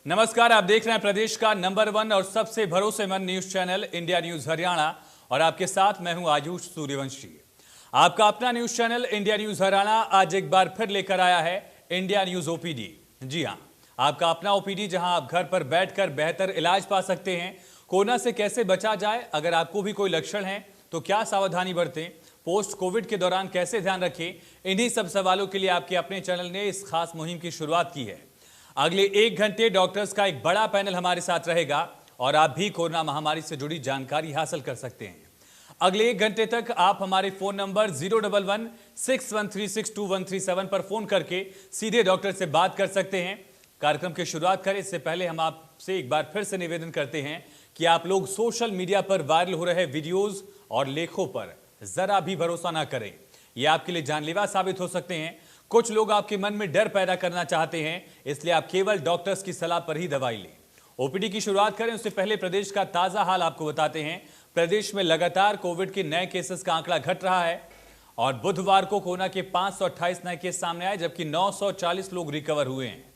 नमस्कार, आप देख रहे हैं प्रदेश का नंबर 1 और सबसे भरोसेमंद news channel India news Haryana और आपके साथ मैं हूं आयुष सूर्यवंशी। आपका अपना news channel India news Haryana आज एक बार फिर लेकर आया है इंडिया न्यूज ओपीडी। जी हां, आपका अपना ओपीडी जहां आप घर पर बैठकर बेहतर इलाज पा सकते हैं। कोरोना से कैसे बचा जाए, अगर आपको भी कोई लक्षण है तो क्या सावधानी बरतें, पोस्ट कोविड के दौरान कैसे ध्यान रखें, इन्हीं सब सवालों के लिए आपके अपने चैनल ने इस खास मुहिम की शुरुआत की है। अगले 1 घंटे डॉक्टर्स का एक बड़ा पैनल हमारे साथ रहेगा और आप भी कोरोना महामारी से जुड़ी जानकारी हासिल कर सकते हैं। अगले 1 घंटे तक आप हमारे फोन नंबर 01161362137 पर फोन करके सीधे डॉक्टर से बात कर सकते हैं। कार्यक्रम की शुरुआत करें इससे पहले हम आपसे एक बार फिर से निवेदन करते हैं कि आप लोग सोशल मीडिया पर वायरल हो रहे वीडियोज और लेखों पर जरा भी भरोसा ना करें, ये आपके लिए जानलेवा साबित हो सकते हैं। कुछ लोग आपके मन में डर पैदा करना चाहते हैं, इसलिए आप केवल डॉक्टर्स की सलाह पर ही दवाई लें। ओपीडी की शुरुआत करें उससे पहले प्रदेश का ताजा हाल आपको बताते हैं। प्रदेश में लगातार कोविड के नए केसेस का आंकड़ा घट रहा है और बुधवार को कोरोना के 528 नए केस सामने आए, जबकि 940 लोग रिकवर हुए हैं।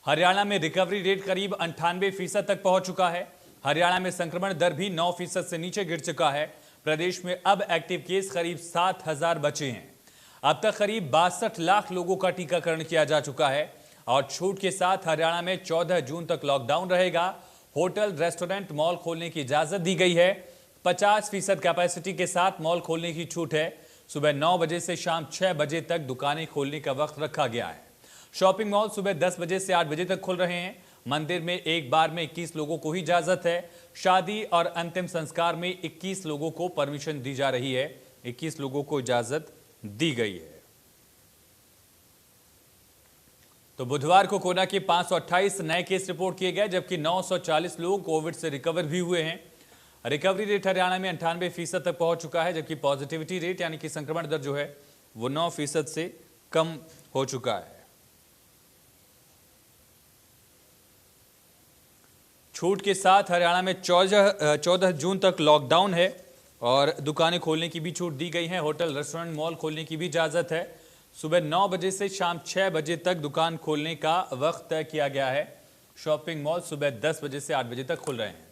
हरियाणा में रिकवरी रेट करीब 98% तक पहुंच चुका है। हरियाणा में संक्रमण दर भी 9% से नीचे गिर चुका है। प्रदेश में अब एक्टिव केस करीब 7000 बचे हैं। अब तक करीब 62 लाख लोगों का टीकाकरण किया जा चुका है और छूट के साथ हरियाणा में 14 जून तक लॉकडाउन रहेगा। होटल, रेस्टोरेंट, मॉल खोलने की इजाजत दी गई है। 50% कैपेसिटी के साथ मॉल खोलने की छूट है। सुबह 9 बजे से शाम 6 बजे तक दुकानें खोलने का वक्त रखा गया है। शॉपिंग मॉल सुबह 10 बजे से 8 बजे तक खुल रहे हैं। मंदिर में एक बार में 21 लोगों को ही इजाजत है। शादी और अंतिम संस्कार में 21 लोगों को परमिशन दी जा रही है। 21 लोगों को इजाजत दी गई है। तो बुधवार को कोरोना के 528 नए केस रिपोर्ट किए गए, जबकि 940 लोग कोविड से रिकवर भी हुए हैं। रिकवरी रेट हरियाणा में 98% तक पहुंच चुका है, जबकि पॉजिटिविटी रेट यानी कि संक्रमण दर जो है वो 9% से कम हो चुका है। छूट के साथ हरियाणा में 14 जून तक लॉकडाउन है और दुकानें खोलने की भी छूट दी गई है। होटल, रेस्टोरेंट, मॉल खोलने की भी इजाजत है। सुबह 9 बजे से शाम 6 बजे तक दुकान खोलने का वक्त तय किया गया है। शॉपिंग मॉल सुबह 10 बजे से 8 बजे तक खुल रहे हैं।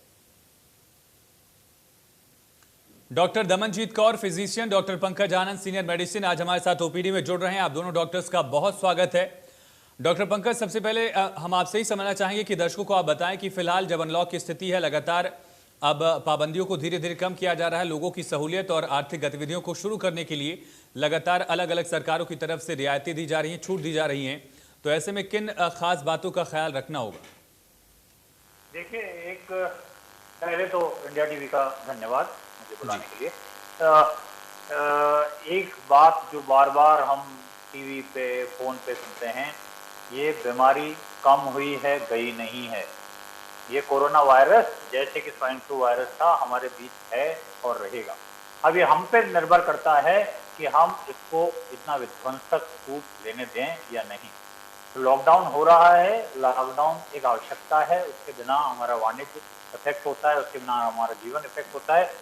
Doctor Damanjit Kaur physician, doctor Pankaj Anand senior medicine आज हमारे साथ ओपीडी में जुड़ रहे हैं। आप दोनों डॉक्टर्स का बहुत स्वागत है। डॉक्टर पंकज, सबसे पहले हम आपसे ही समझना चाहेंगे कि दर्शकों को आप बताएं कि फिलहाल जब अनलॉक की स्थिति है, लगातार अब पाबंदियों को धीरे धीरे कम किया जा रहा है। लोगों की सहूलियत और आर्थिक गतिविधियों को शुरू करने के लिए लगातार अलग अलग सरकारों की तरफ से रियायतें दी जा रही हैं, छूट दी जा रही हैं। तो ऐसे में किन खास बातों का ख्याल रखना होगा? देखिए, एक पहले तो इंडिया टीवी का धन्यवाद मुझे बुलाने के लिए। एक बात जो बार बार हम टीवी पे, फोन पे सुनते हैं, ये बीमारी कम हुई है, गई नहीं है। ये कोरोना वायरस जैसे कि स्वाइन फ्लू वायरस था, हमारे बीच है और रहेगा। अब ये हम पे निर्भर करता है कि हम इसको इतना विध्वंसक रूप लेने दें या नहीं। तो लॉकडाउन हो रहा है, लॉकडाउन एक आवश्यकता है, उसके बिना हमारा वाणिज्य इफेक्ट होता है, उसके बिना हमारा जीवन इफेक्ट होता है।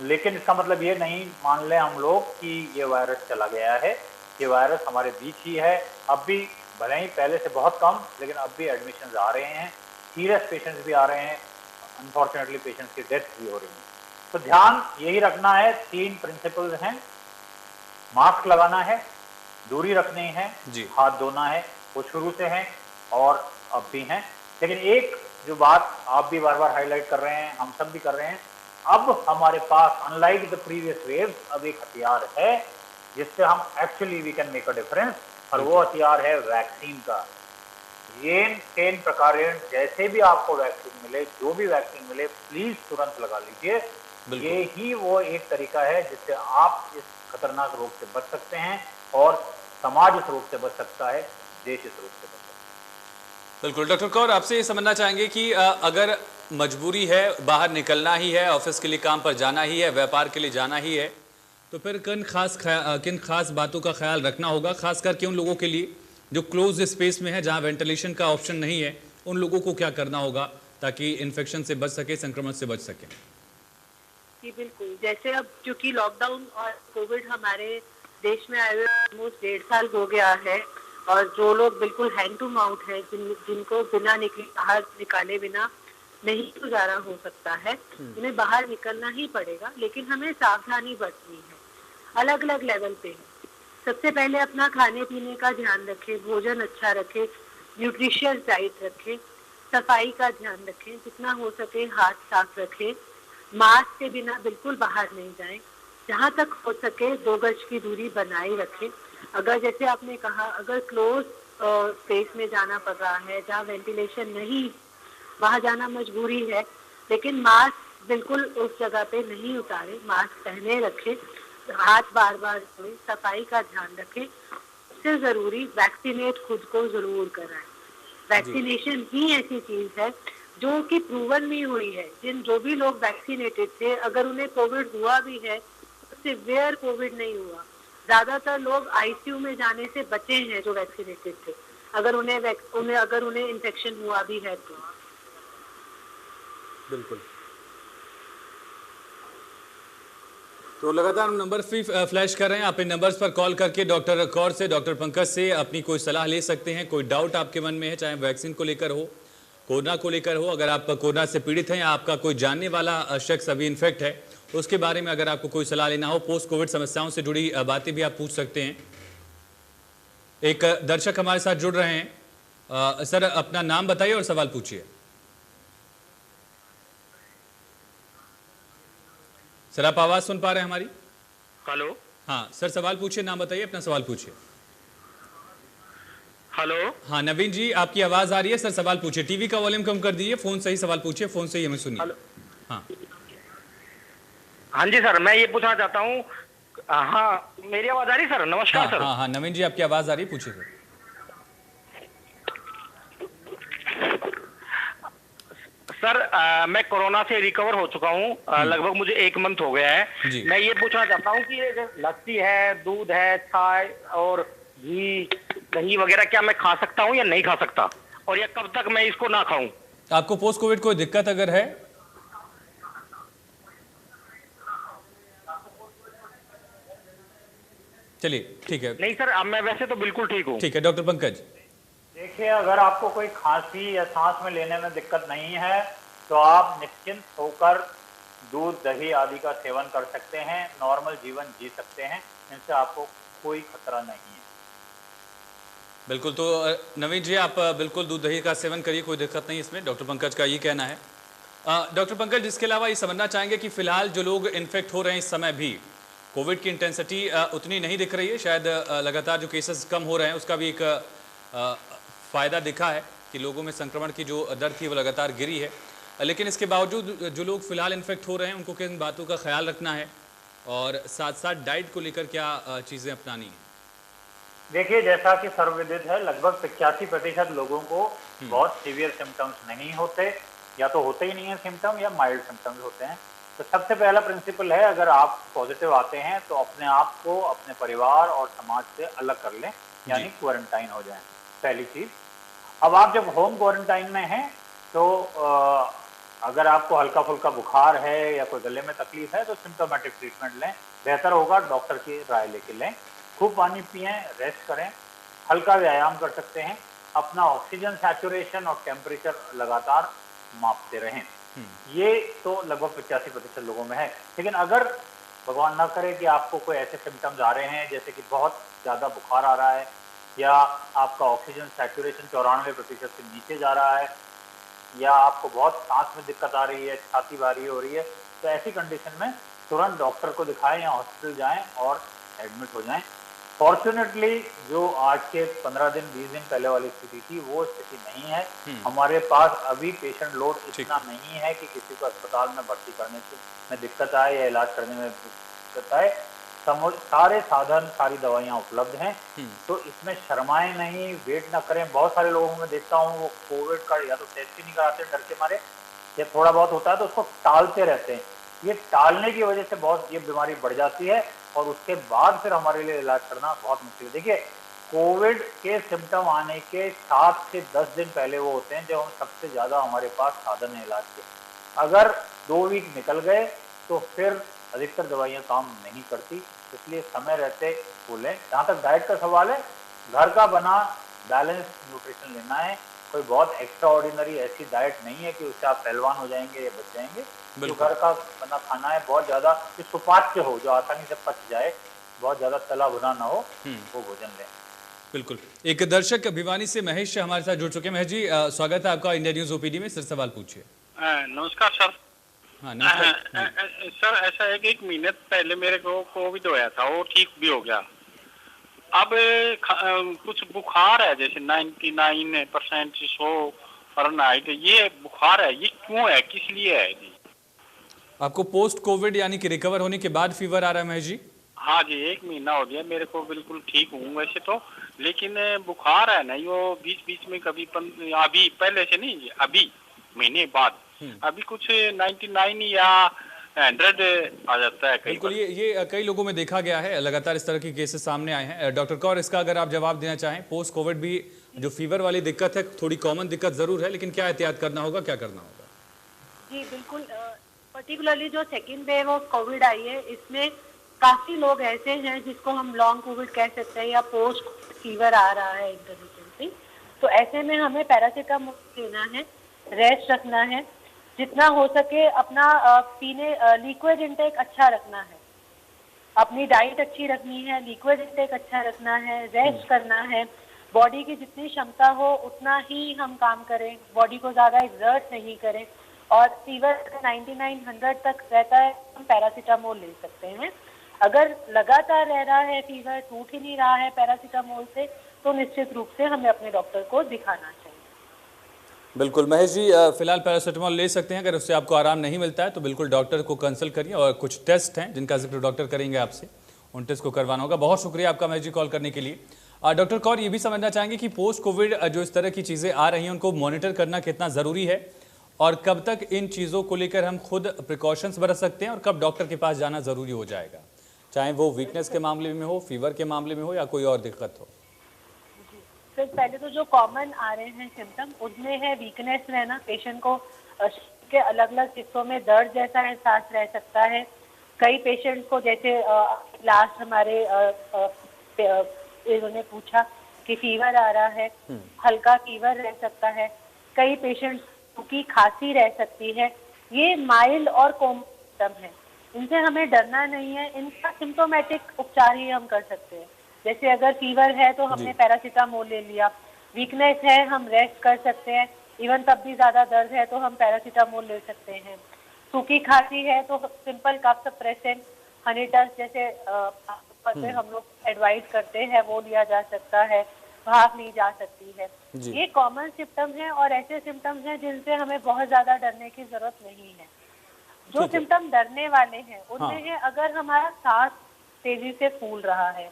लेकिन इसका मतलब ये नहीं मान लें हम लोग कि ये वायरस चला गया है। ये वायरस हमारे बीच ही है। अब भी भले ही पहले से बहुत कम, लेकिन अब भी एडमिशन आ रहे हैं, सीरियस पेशेंट्स भी आ रहे हैं, अनफॉर्चुनेटली पेशेंट्स की डेथ भी हो रही है। तो ध्यान यही रखना है, 3 प्रिंसिपल्स हैं। मास्क लगाना है, दूरी रखनी है, हाथ धोना है, वो शुरू से हैं और अब भी हैं। लेकिन एक जो बात आप भी बार बार हाईलाइट कर रहे हैं, हम सब भी कर रहे हैं, अब हमारे पास अनलाइक द प्रीवियस वेव्स अब एक हथियार है जिससे हम actually we can make a difference, और वो हथियार है वैक्सीन का। येन प्रकारेण जैसे भी आपको वैक्सीन मिले, जो भी वैक्सीन मिले, प्लीज तुरंत लगा लीजिए। ये ही वो एक तरीका है जिससे आप इस खतरनाक रोग से बच सकते हैं और समाज इस रोग से बच सकता है, देश इस रोग से बच सकता है। बिल्कुल। डॉक्टर कौर, आपसे ये समझना चाहेंगे कि अगर मजबूरी है, बाहर निकलना ही है, ऑफिस के लिए काम पर जाना ही है, व्यापार के लिए जाना ही है, तो फिर किन खास बातों का ख्याल रखना होगा, खास करके उन लोगों के लिए जो क्लोज स्पेस में है, जहां वेंटिलेशन का ऑप्शन नहीं है, उन लोगों को क्या करना होगा ताकि इन्फेक्शन से बच सके, संक्रमण से बच सके? जी बिल्कुल, जैसे अब चूंकि लॉकडाउन और कोविड हमारे देश में आए हुए ऑलमोस्ट 1.5 साल हो गया है और जो लोग बिल्कुल हैंड टू माउथ है, जिनको बिना बाहर निकाले बिना नहीं गुजारा हो सकता है, उन्हें बाहर निकलना ही पड़ेगा, लेकिन हमें सावधानी बरतनी है, अलग अलग लेवल पे है। सबसे पहले अपना खाने पीने का ध्यान रखें, भोजन अच्छा रखें, न्यूट्रिशियस डाइट रखें, सफाई का ध्यान रखें, जितना हो सके हाथ साफ रखें, मास्क के बिना बिल्कुल बाहर नहीं जाएं, जहां तक हो सके 2 गज की दूरी बनाए रखें। अगर जैसे आपने कहा, अगर क्लोज स्पेस में जाना पड़ रहा है, जहाँ वेंटिलेशन नहीं, वहां जाना मजबूरी है, लेकिन मास्क बिल्कुल उस जगह पे नहीं उतारे, मास्क पहने रखें, हाथ बार बार धोएं, सफाई का ध्यान रखें। सबसे जरूरी वैक्सीनेट खुद को जरूर कराएं। वैक्सीनेशन ही ऐसी चीज है जो कि प्रूवन भी हुई है। जो भी लोग वैक्सीनेटेड थे, अगर उन्हें कोविड हुआ भी है तो सिवियर कोविड नहीं हुआ। ज्यादातर लोग आईसीयू में जाने से बचे हैं जो वैक्सीनेटेड थे, अगर उन्हें इन्फेक्शन हुआ भी है तो। बिल्कुल। तो लगातार हम नंबर्स भी फ्लैश कर रहे हैं, आप इन नंबर्स पर कॉल करके डॉक्टर कौर से, डॉक्टर पंकज से अपनी कोई सलाह ले सकते हैं। कोई डाउट आपके मन में है, चाहे वैक्सीन को लेकर हो, कोरोना को लेकर हो, अगर आप कोरोना से पीड़ित हैं या आपका कोई जानने वाला शख्स अभी इन्फेक्ट है, उसके बारे में अगर आपको कोई सलाह लेना हो, पोस्ट कोविड समस्याओं से जुड़ी बातें भी आप पूछ सकते हैं। एक दर्शक हमारे साथ जुड़ रहे हैं। सर, अपना नाम बताइए और सवाल पूछिए। सर, आप आवाज सुन पा रहे हैं हमारी? हेलो। हाँ सर, सवाल पूछिए, नाम बताइए, अपना सवाल पूछिए। हेलो। हाँ नवीन जी, आपकी आवाज आ रही है, सर सवाल पूछिए। टीवी का वॉल्यूम कम कर दीजिए, फोन से ही सवाल पूछिए, फोन से ही हमें सुनिए। हाँ हाँ जी सर, मैं ये पूछना चाहता हूँ। हाँ, मेरी आवाज आ रही है सर? नमस्कार सर। हाँ नवीन जी, आपकी आवाज आ रही है, पूछिए सर। सर, मैं कोरोना से रिकवर हो चुका हूँ, लगभग मुझे 1 मंथ हो गया है। मैं ये पूछना चाहता हूँ कि ये लस्सी है, दूध है, चाय और घी, दही वगैरह क्या मैं खा सकता हूँ या नहीं खा सकता, और या कब तक मैं इसको ना खाऊं? आपको पोस्ट कोविड कोई दिक्कत अगर है? चलिए ठीक है। नहीं सर, अब मैं वैसे तो बिल्कुल ठीक हूँ। ठीक है, डॉक्टर पंकज। देखिए, अगर आपको कोई खांसी या सांस में लेने में दिक्कत नहीं है तो आप निश्चिंत होकर दूध, दही आदि का सेवन कर सकते हैं, नॉर्मल जीवन जी सकते हैं, इनसे आपको कोई खतरा नहीं है। बिल्कुल, तो नवीन जी आप बिल्कुल दूध दही का सेवन करिए, कोई दिक्कत नहीं इसमें, डॉक्टर पंकज का ये कहना है। डॉक्टर पंकज, इसके अलावा ये समझना चाहेंगे कि फिलहाल जो लोग इन्फेक्ट हो रहे हैं इस समय भी कोविड की इंटेंसिटी उतनी नहीं दिख रही है, शायद लगातार जो केसेस कम हो रहे हैं उसका भी एक फ़ायदा दिखा है कि लोगों में संक्रमण की जो दर थी वो लगातार गिरी है, लेकिन इसके बावजूद जो लोग फिलहाल इन्फेक्ट हो रहे हैं उनको किन बातों का ख्याल रखना है और साथ साथ डाइट को लेकर क्या चीज़ें अपनानी है? देखिए, जैसा कि सर्वविदित है, लगभग 85% लोगों को बहुत सीवियर सिम्टम्स नहीं होते, या तो होते ही नहीं है सिम्टम, या माइल्ड सिम्टम्स होते हैं। तो सबसे पहला प्रिंसिपल है, अगर आप पॉजिटिव आते हैं तो अपने आप को अपने परिवार और समाज से अलग कर लें, यानी क्वारंटाइन हो जाएं, पहली चीज। अब आप जब होम क्वारंटाइन में हैं तो अगर आपको हल्का फुल्का बुखार है या कोई गले में तकलीफ है तो सिम्टोमेटिक ट्रीटमेंट लें, बेहतर होगा डॉक्टर की राय लेके लें। खूब पानी पिएं, रेस्ट करें, हल्का व्यायाम कर सकते हैं, अपना ऑक्सीजन सैचुरेशन और टेम्परेचर लगातार मापते रहें। ये तो लगभग 85% लोगों में है। लेकिन अगर भगवान ना करे कि आपको कोई ऐसे सिम्टम्स आ रहे हैं जैसे कि बहुत ज़्यादा बुखार आ रहा है, या आपका ऑक्सीजन सैचुरेशन 94% से नीचे जा रहा है, या आपको बहुत सांस में दिक्कत आ रही है, छाती भारी हो रही है, तो ऐसी कंडीशन में तुरंत डॉक्टर को दिखाएं या हॉस्पिटल जाएं और एडमिट हो जाएं। फॉर्चुनेटली जो आज के 15 दिन 20 दिन पहले वाली स्थिति थी वो स्थिति नहीं है। हमारे पास अभी पेशेंट लोड इतना नहीं है कि किसी को अस्पताल में भर्ती करने में दिक्कत आए या इलाज करने में दिक्कत आए। सारे साधन, सारी दवाइयाँ उपलब्ध हैं, तो इसमें शर्माएं नहीं, वेट ना करें। बहुत सारे लोगों में देखता हूँ वो कोविड का या तो टेस्ट ही नहीं कराते डर के मारे, या थोड़ा बहुत होता है तो उसको टालते रहते हैं। ये टालने की वजह से बहुत ये बीमारी बढ़ जाती है और उसके बाद फिर हमारे लिए इलाज करना बहुत मुश्किल है। देखिए, कोविड के सिम्टम आने के 7 से 10 दिन पहले वो होते हैं जब हम सबसे ज़्यादा हमारे पास साधन है इलाज के। अगर 2 वीक निकल गए तो फिर अधिकतर दवाइयाँ काम नहीं करती, इसलिए समय रहते वो लें। जहाँ तक डाइट का सवाल है, घर का बना बैलेंस न्यूट्रिशन लेना है। कोई बहुत एक्स्ट्रा ऑर्डिनरी ऐसी डाइट नहीं है कि उससे आप पहलवान हो जाएंगे या बच जाएंगे। जो घर का बना खाना है, बहुत ज्यादा सुपाच्य हो, जो आसानी से पच जाए, बहुत ज्यादा तला भुना ना हो, वो भोजन लें। बिल्कुल। एक दर्शक भिवानी से महेश हमारे साथ जुड़ चुके हैं। महेश जी, स्वागत है आपका इंडिया न्यूज ओपीडी में। सर सवाल पूछिए। नमस्कार सर। हाँ नमस्कार। सर ऐसा है कि 1 महीने पहले मेरे को कोविड होया था, वो ठीक भी हो गया। अब कुछ बुखार है, जैसे 99% 100 फahrenheit, ये बुखार है, ये क्यों है, किस लिए है जी? आपको पोस्ट कोविड यानी कि रिकवर होने के बाद फीवर आ रहा है महेश जी? हाँ जी, 1 महीना हो गया मेरे को, बिल्कुल ठीक हूँ वैसे तो, लेकिन बुखार है नहीं, वो बीच बीच में कभी अभी पहले से नहीं, अभी महीने बाद अभी कुछ 99 या 100 आ जाता है। बिल्कुल, ये कई लोगों में देखा गया है, लगातार इस तरह के केसेस सामने आए हैं। डॉक्टर कौर, इसका अगर आप जवाब देना चाहें, पोस्ट कोविड भी जो फीवर वाली दिक्कत है, थोड़ी कॉमन दिक्कत जरूर है, लेकिन क्या एहतियात करना होगा, क्या करना होगा? जी बिल्कुल, पर्टिकुलरली जो सेकेंड वेव ऑफ कोविड आई है, इसमें काफी लोग ऐसे हैं जिसको हम लॉन्ग कोविड कह सकते हैं या पोस्ट फीवर आ रहा है इंटरमिटेंटली। तो ऐसे में हमें पैरासीटामोल लेना है, रेस्ट रखना है, जितना हो सके अपना पीने लिक्विड इंटेक अच्छा रखना है, अपनी डाइट अच्छी रखनी है, लिक्विड इंटेक अच्छा रखना है, रेस्ट करना है, बॉडी की जितनी क्षमता हो उतना ही हम काम करें, बॉडी को ज्यादा एक्सर्ट नहीं करें। और फीवर 99-100 तक रहता है, हम पैरासीटामोल ले सकते हैं। अगर लगातार रह रहा है फीवर, टूट ही नहीं रहा है पैरासीटामोल से, तो निश्चित रूप से हमें अपने डॉक्टर को दिखाना चाहिए। बिल्कुल महेश जी, फिलहाल पैरासीटामोल ले सकते हैं। अगर उससे आपको आराम नहीं मिलता है तो बिल्कुल डॉक्टर को कंसल्ट करिए, और कुछ टेस्ट हैं जिनका जिक्र डॉक्टर करेंगे आपसे, उन टेस्ट को करवाना होगा। बहुत शुक्रिया आपका महेश जी कॉल करने के लिए। डॉक्टर कौर, ये भी समझना चाहेंगे कि पोस्ट कोविड जो इस तरह की चीज़ें आ रही हैं, उनको मॉनिटर करना कितना ज़रूरी है, और कब तक इन चीज़ों को लेकर हम खुद प्रिकॉशंस बरत सकते हैं, और कब डॉक्टर के पास जाना ज़रूरी हो जाएगा, चाहे वो वीकनेस के मामले में हो, फीवर के मामले में हो, या कोई और दिक्कत हो? फिर पहले तो जो कॉमन आ रहे हैं सिम्टम, उसमें है वीकनेस रहना, पेशेंट को के अलग अलग हिस्सों में दर्द जैसा एहसास रह सकता है। कई पेशेंट्स को, जैसे लास्ट हमारे इन्होंने पूछा कि फीवर आ रहा है, हल्का फीवर रह सकता है। कई पेशेंट्स की खांसी रह सकती है। ये माइल्ड और कॉमन सिम्टम है, इनसे हमें डरना नहीं है। इनका सिम्टोमेटिक उपचार ही हम कर सकते हैं। जैसे अगर फीवर है तो हमने पैरासीटामोल ले लिया, वीकनेस है हम रेस्ट कर सकते हैं, इवन तब भी ज्यादा दर्द है तो हम पैरासीटामोल ले सकते हैं। सूखी खांसी है तो सिंपल कफ सप्रेसेंट, हनीटस जैसे हम लोग एडवाइस करते हैं, वो लिया जा सकता है, भाप ली जा सकती है। ये कॉमन सिम्टम है, और ऐसे सिम्टम्स हैं जिनसे हमें बहुत ज्यादा डरने की जरूरत नहीं है। जो सिम्टम डरने वाले हैं उनमें है, अगर हमारा सांस तेजी से फूल रहा है,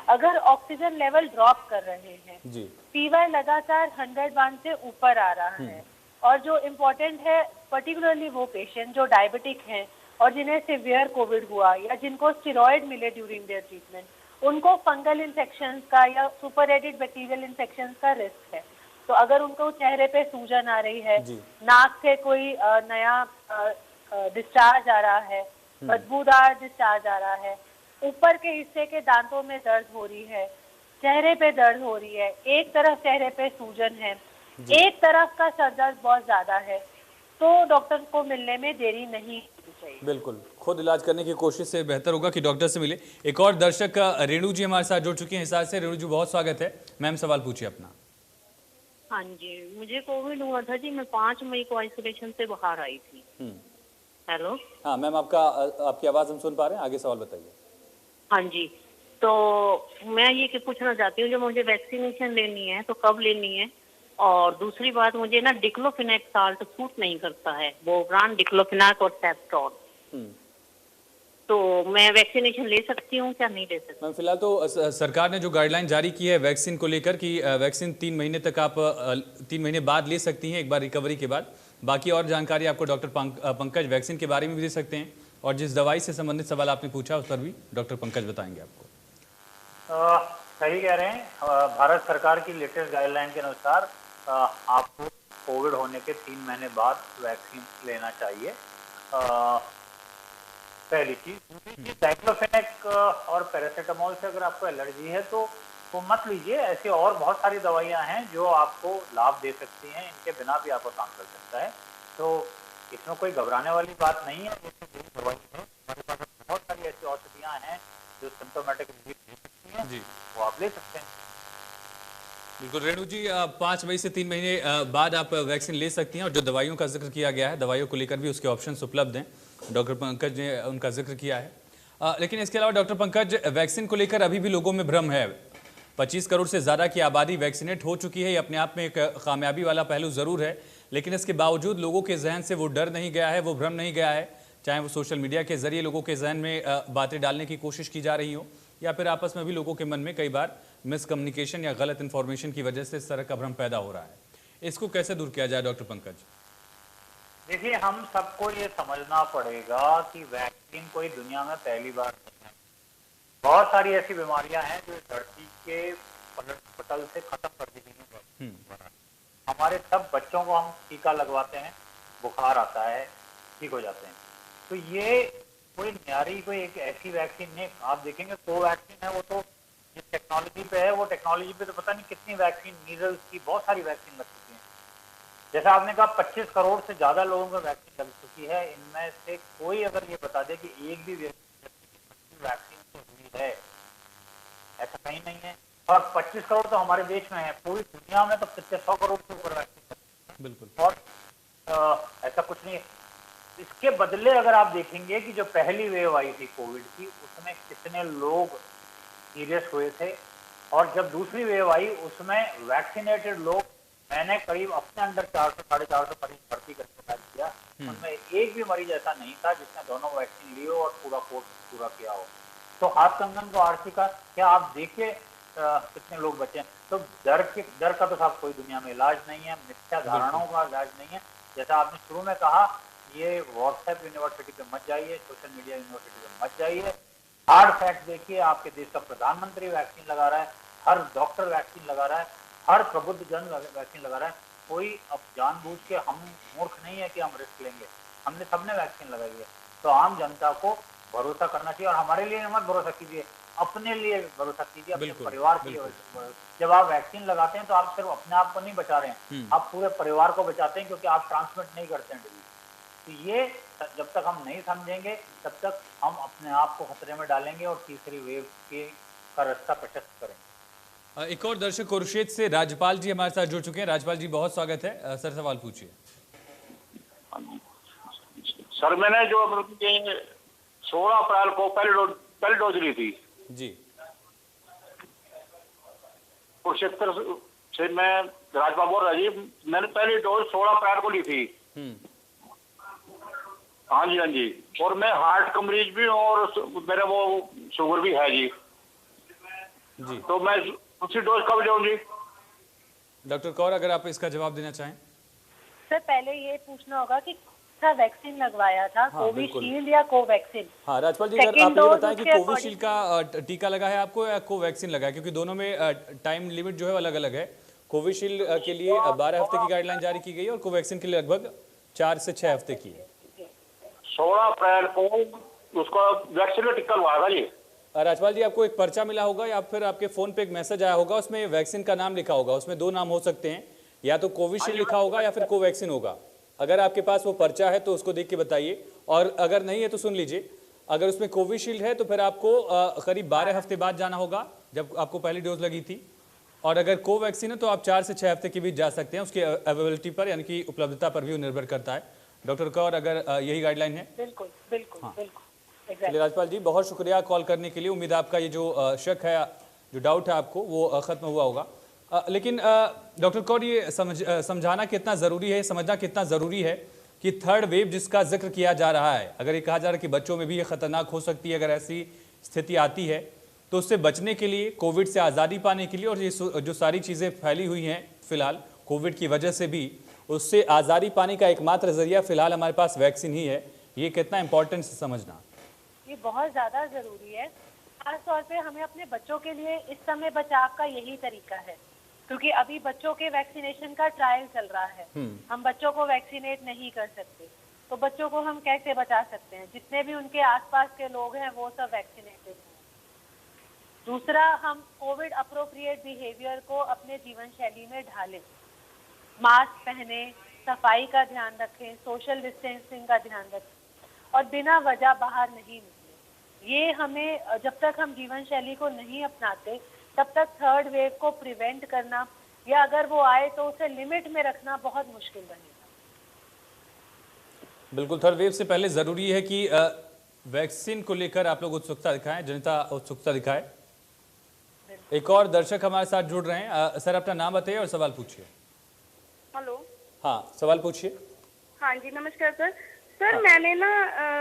अगर ऑक्सीजन लेवल ड्रॉप कर रहे हैं, फीवर लगातार 100 बार से ऊपर आ रहा है, और जो इम्पोर्टेंट है पर्टिकुलरली वो पेशेंट जो डायबिटिक हैं और जिन्हें सिवियर कोविड हुआ या जिनको स्टेरॉइड मिले ड्यूरिंग देयर ट्रीटमेंट, उनको फंगल इन्फेक्शन का या सुपर एडिड बैक्टीरियल इन्फेक्शन का रिस्क है। तो अगर उनको चेहरे पे सूजन आ रही है, नाक से कोई नया डिस्चार्ज आ रहा है, बदबूदार डिस्चार्ज आ रहा है, ऊपर के हिस्से के दांतों में दर्द हो रही है, चेहरे पे दर्द हो रही है, एक तरफ चेहरे पे सूजन है, एक तरफ का सर दर्द बहुत ज्यादा है, तो डॉक्टर को मिलने में देरी नहीं होनी चाहिए। बिल्कुल, खुद इलाज करने की कोशिश से बेहतर होगा कि डॉक्टर से मिले। एक और दर्शक रेणु जी हमारे साथ जुड़ चुकी हैं हिसार से। रेणु जी, बहुत स्वागत है। मैम, सवाल पूछिए अपना। हाँ जी, मुझे कोविड हुआ था जी, मैं 5 मई को आइसोलेशन से बाहर आई थी। हेलो। हाँ मैम, आपकी आवाज़ हम सुन पा रहे हैं, आगे सवाल बताइए। हाँ जी, तो मैं ये पूछना चाहती हूँ, जब मुझे वैक्सीनेशन लेनी है तो कब लेनी है? और दूसरी बात, मुझे ना डिक्लोफिनेक साल्ट सूट नहीं करता है, वो ब्रांड डिक्लोफिनेक और सेप्टॉन, तो मैं वैक्सीनेशन ले सकती हूँ क्या नहीं ले सकती? मैम, फिलहाल तो सरकार ने जो गाइडलाइन जारी की है वैक्सीन को लेकर कि वैक्सीन 3 महीने तक आप 3 महीने बाद ले सकती हैं, एक बार रिकवरी के बाद। बाकी और जानकारी आपको डॉक्टर पंकज वैक्सीन के बारे में भी दे सकते हैं, और जिस दवाई से संबंधित सवाल आपने पूछा उस पर भी डॉक्टर पंकज बताएंगे आपको। सही कह रहे हैं। भारत सरकार की लेटेस्ट गाइडलाइन के अनुसार आपको कोविड होने के 3 महीने बाद वैक्सीन लेना चाहिए। पहली चीज। डाइक्लोफेनेक और पैरासीटामोल से अगर आपको एलर्जी है तो तो मत लीजिए। ऐसी और बहुत सारी दवाइयां हैं जो आपको लाभ दे सकती हैं, इनके बिना भी आपको काम कर सकता है। तो इसमें कोई घबराने वाली बात नहीं है। जैसे दवाई है, हमारे पास बहुत सारी ऐसी औषधियां हैं जो सिम्टोमेटिक रिलीफ दे सकती हैं, जी वो आप ले सकते हैं। बिल्कुल रेणु जी, 5 मई से 3 महीने बाद आप वैक्सीन ले सकती हैं। और जो दवाइयों का जिक्र किया गया है, दवाइयों को लेकर भी उसके ऑप्शंस उपलब्ध हैं, डॉक्टर पंकज ने उनका जिक्र किया है। लेकिन इसके अलावा डॉक्टर पंकज, वैक्सीन को लेकर अभी भी लोगों में भ्रम है। 25 करोड़ से ज़्यादा की आबादी वैक्सीनेट हो चुकी है, ये अपने आप में एक कामयाबी वाला पहलू ज़रूर है, लेकिन इसके बावजूद लोगों के जहन से वो डर नहीं गया है, वो भ्रम नहीं गया है, चाहे वो सोशल मीडिया के जरिए लोगों के जहन में बातें डालने की कोशिश की जा रही हो, या फिर आपस में भी लोगों के मन में कई बार मिसकम्युनिकेशन या गलत इन्फॉर्मेशन की वजह से इस तरह का भ्रम पैदा हो रहा है। इसको कैसे दूर किया जाए डॉक्टर पंकज? देखिए, हम सबको ये समझना पड़ेगा कि वैक्सीन कोई दुनिया में पहली बार नहीं है। बहुत सारी ऐसी बीमारियां हैं जो धरती के पटल से खत्म कर दी गई हैं। हमारे सब बच्चों को हम टीका लगवाते हैं, बुखार आता है, ठीक हो जाते हैं। तो ये कोई न्यारी कोई एक ऐसी वैक्सीन नहीं। आप देखेंगे कोवैक्सीन है, वो तो जिस टेक्नोलॉजी पे है, वो टेक्नोलॉजी पे तो पता नहीं कितनी वैक्सीन, मीजल्स की बहुत सारी वैक्सीन लग चुकी है। जैसा आपने कहा 25 करोड़ से ज्यादा लोगों को वैक्सीन लग चुकी है। इनमें से कोई अगर ये बता दे कि एक भी वैक्सीन से हुई है, ऐसा कहीं नहीं है। और 25 करोड़ तो हमारे देश में है, पूरी दुनिया में तो कितने 100 करोड़ से ऊपर वैक्सीन। बिल्कुल। और ऐसा कुछ नहीं है। इसके बदले अगर आप देखेंगे कि जो पहली वेव आई थी कोविड की, उसमें कितने लोग सीरियस हुए थे, और जब दूसरी वेव आई उसमें वैक्सीनेटेड लोग, मैंने करीब अपने अंदर 400 साढ़े 400 मरीज भर्ती करके किया, उनमें एक भी मरीज ऐसा नहीं था जिसने दोनों वैक्सीन लिए हो और पूरा कोर्स पूरा किया हो। तो हाथ कंगन को आरती का क्या आप देखिए कितने लोग बचे हैं। तो डर का तो साहब कोई दुनिया में इलाज नहीं है, मिथ्या धारणाओं का इलाज नहीं है। जैसा आपने शुरू में कहा, ये व्हाट्सएप यूनिवर्सिटी पे मत जाइए, सोशल मीडिया यूनिवर्सिटी पे मत जाइए। हार्ड फैक्ट देखिए, आपके देश का प्रधानमंत्री वैक्सीन लगा रहा है, हर डॉक्टर वैक्सीन लगा रहा है, हर प्रबुद्ध जन वैक्सीन लगा रहा है। कोई अब जानबूझ के, हम मूर्ख नहीं है कि हम रिस्क लेंगे, हमने सबने वैक्सीन लगाई है। तो आम जनता को भरोसा करना चाहिए, और हमारे लिए मत भरोसा कीजिए, अपने लिए भरोसा कीजिए, अपने परिवार के लिए। जब आप वैक्सीन लगाते हैं तो आप सिर्फ अपने आप को नहीं बचा रहे हैं, आप पूरे परिवार को बचाते हैं, क्योंकि आप ट्रांसमिट नहीं करते हैं डिजीज। तो ये जब तक हम नहीं समझेंगे तब तक हम अपने आप को खतरे में डालेंगे और तीसरी वेव का रास्ता प्रशस्त करेंगे। एक और दर्शक कुरुक्षेत्र से राजपाल जी हमारे साथ जुड़ चुके हैं। राजपाल जी, बहुत स्वागत है। सर, सवाल पूछिए। सर, मैंने जो 16 अप्रैल को पहली डोज ली थी जी, कुरुक्षेत्र से मैं राजपाल बोल रहा जी। मैंने पहली डोज 16 अप्रैल को ली थी। हाँ जी, हाँ जी। और मैं हार्ट का मरीज भी हूँ और मेरा वो शुगर भी है जी। तो मैं दूसरी डोज कब लूँ जी? डॉक्टर कौर, अगर आप इसका जवाब देना चाहें। सर, पहले ये पूछना होगा कि सा वैक्सीन लगवाया था, कोविशील्ड या कोवैक्सीन? हाँ राजपाल जी, अगर आप ये बताएं कि कोविशील्ड का टीका लगा है आपको या कोवैक्सीन लगा है, क्योंकि दोनों में टाइम लिमिट जो है अलग अलग है। कोविशील्ड के लिए 12 हफ्ते की गाइडलाइन जारी की गई है और कोवैक्सीन के लिए लगभग 4 से 6 हफ्ते की है। 16 अप्रैल को उसका वैक्सीन का टीका लगवाया था जी। राजपाल जी, आपको एक पर्चा मिला होगा या फिर आपके फोन पे एक मैसेज आया होगा, उसमें वैक्सीन का नाम लिखा होगा। उसमें 2 नाम हो सकते हैं, या तो कोविशील्ड लिखा होगा या फिर कोवैक्सीन होगा। अगर आपके पास वो पर्चा है तो उसको देख के बताइए, और अगर नहीं है तो सुन लीजिए। अगर उसमें कोविशील्ड है तो फिर आपको करीब 12 हफ्ते बाद जाना होगा, जब आपको पहली डोज लगी थी। और अगर कोवैक्सीन है तो आप 4 से 6 हफ्ते के बीच जा सकते हैं। उसकी अवेलेबिलिटी पर, यानी कि उपलब्धता पर भी निर्भर करता है। डॉक्टर कौर, अगर यही गाइडलाइन है? बिल्कुल बिल्कुल हाँ। बिल्कुल। चलिए राजपाल जी, बहुत शुक्रिया कॉल करने के लिए। उम्मीद है आपका ये जो शक है, जो डाउट है आपको, वो खत्म हुआ होगा। लेकिन डॉक्टर कौर, ये समझाना कितना ज़रूरी है, समझना कितना ज़रूरी है कि थर्ड वेव जिसका जिक्र किया जा रहा है, अगर ये कहा जा रहा है कि बच्चों में भी ये खतरनाक हो सकती है, अगर ऐसी स्थिति आती है, तो उससे बचने के लिए, कोविड से आज़ादी पाने के लिए, और ये जो सारी चीज़ें फैली हुई हैं फिलहाल कोविड की वजह से भी, उससे आज़ादी पाने का एकमात्र जरिया फिलहाल हमारे पास वैक्सीन ही है। ये कितना इंपॉर्टेंट से समझना, ये बहुत ज़्यादा ज़रूरी है। खासतौर पे हमें अपने बच्चों के लिए इस समय बचाव का यही तरीका है, क्योंकि अभी बच्चों के वैक्सीनेशन का ट्रायल चल रहा है। हम बच्चों को वैक्सीनेट नहीं कर सकते, तो बच्चों को हम कैसे बचा सकते हैं? जितने भी उनके आसपास के लोग हैं वो सब वैक्सीनेटेड हैं। दूसरा, हम कोविड अप्रोप्रिएट बिहेवियर को अपने जीवन शैली में ढालें, मास्क पहने, सफाई का ध्यान रखें, सोशल डिस्टेंसिंग का ध्यान रखें और बिना वजह बाहर नहीं निकलें। ये हमें, जब तक हम जीवन शैली को नहीं अपनाते तब तक थर्ड वेव को प्रिवेंट करना या अगर वो आए तो उसे लिमिट में रखना बहुत मुश्किल बनेगा। बिल्कुल, थर्ड वेव से पहले जरूरी है कि वैक्सीन को लेकर आप लोग उत्सुकता दिखाएं, जनता उत्सुकता दिखाए। एक और दर्शक हमारे साथ जुड़ रहे हैं। सर, अपना नाम बताइए और सवाल पूछिए। हेलो। हाँ, सवाल पूछिए। हाँ जी, नमस्कार सर। सर, हाँ। मैंने ना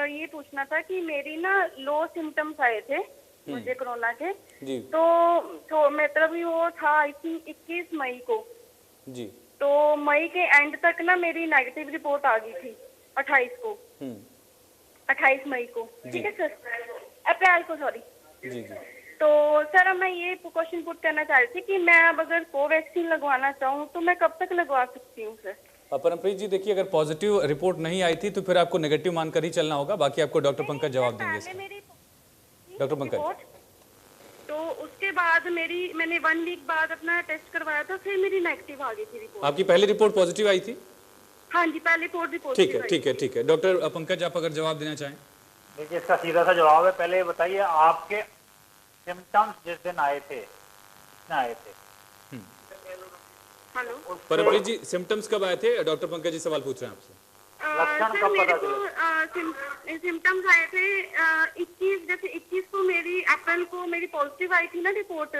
ये पूछना था कि मेरी ना लो सिम्टम्स आए थे मुझे कोरोना के जी। तो मतलब वो था आई थिंक 21 मई को जी। तो मई के एंड तक ना मेरी नेगेटिव रिपोर्ट आ गई थी 28 को 28 मई को, ठीक है सर, अप्रैल को, सॉरी जी जी। तो सर मैं ये क्वेश्चन पुट करना चाह रही थी कि मैं अब अगर कोवैक्सीन लगवाना चाहूँ तो मैं कब तक लगवा सकती हूँ सर? परमप्रीत जी, देखिए, अगर पॉजिटिव रिपोर्ट नहीं आई थी तो फिर आपको नेगेटिव मानकर ही चलना होगा। बाकी आपको डॉक्टर पंकज जवाब देंगे। डॉक्टर पंकज, तो उसके बाद मैंने 1 वीक बाद अपना टेस्ट करवाया था, फिर मेरी नेगेटिव आ गई थी रिपोर्ट। आपकी पहली रिपोर्ट पॉजिटिव आई थी? हाँ जी, पहले रिपोर्ट ठीक है, ठीक है, ठीक है। डॉक्टर पंकज, आप अगर जवाब देना चाहें। देखिए, इसका सीधा सा जवाब है, पहले बताइए आपके सिम्टम्स जिस दिन आए थे हेलो परमप्रीत जी, सिम्टम्स कब आए थे? डॉक्टर पंकज जी सवाल पूछ रहे हैं आपसे। लक्षण कब पता चले? सिम्टम्स आए थे 21 को, मेरी अप्रैल को मेरी पॉजिटिव आई थी ना रिपोर्ट,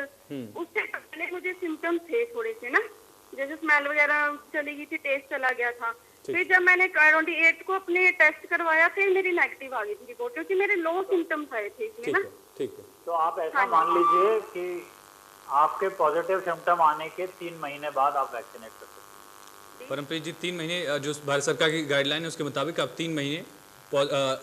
उससे पहले मुझे सिम्टम्स थे थोड़े से ना, जैसे स्मेल वगैरह चली गई थी, टेस्ट चला गया था। फिर जब मैंने 28 को अपने टेस्ट करवाया फिर मेरी नेगेटिव आ गई थी रिपोर्ट, क्योंकि मेरे लो सिम्टम्स आए थे इसमें ना। ठीक है। तो आप ऐसा मान लीजिए कि आपके पॉजिटिव सिम्टम आने के 3 महीने बाद आप वैक्सीनेट कर सकते हैं। परमप्रीत जी, 3 महीने जो भारत सरकार की गाइडलाइन है उसके मुताबिक आप 3 महीने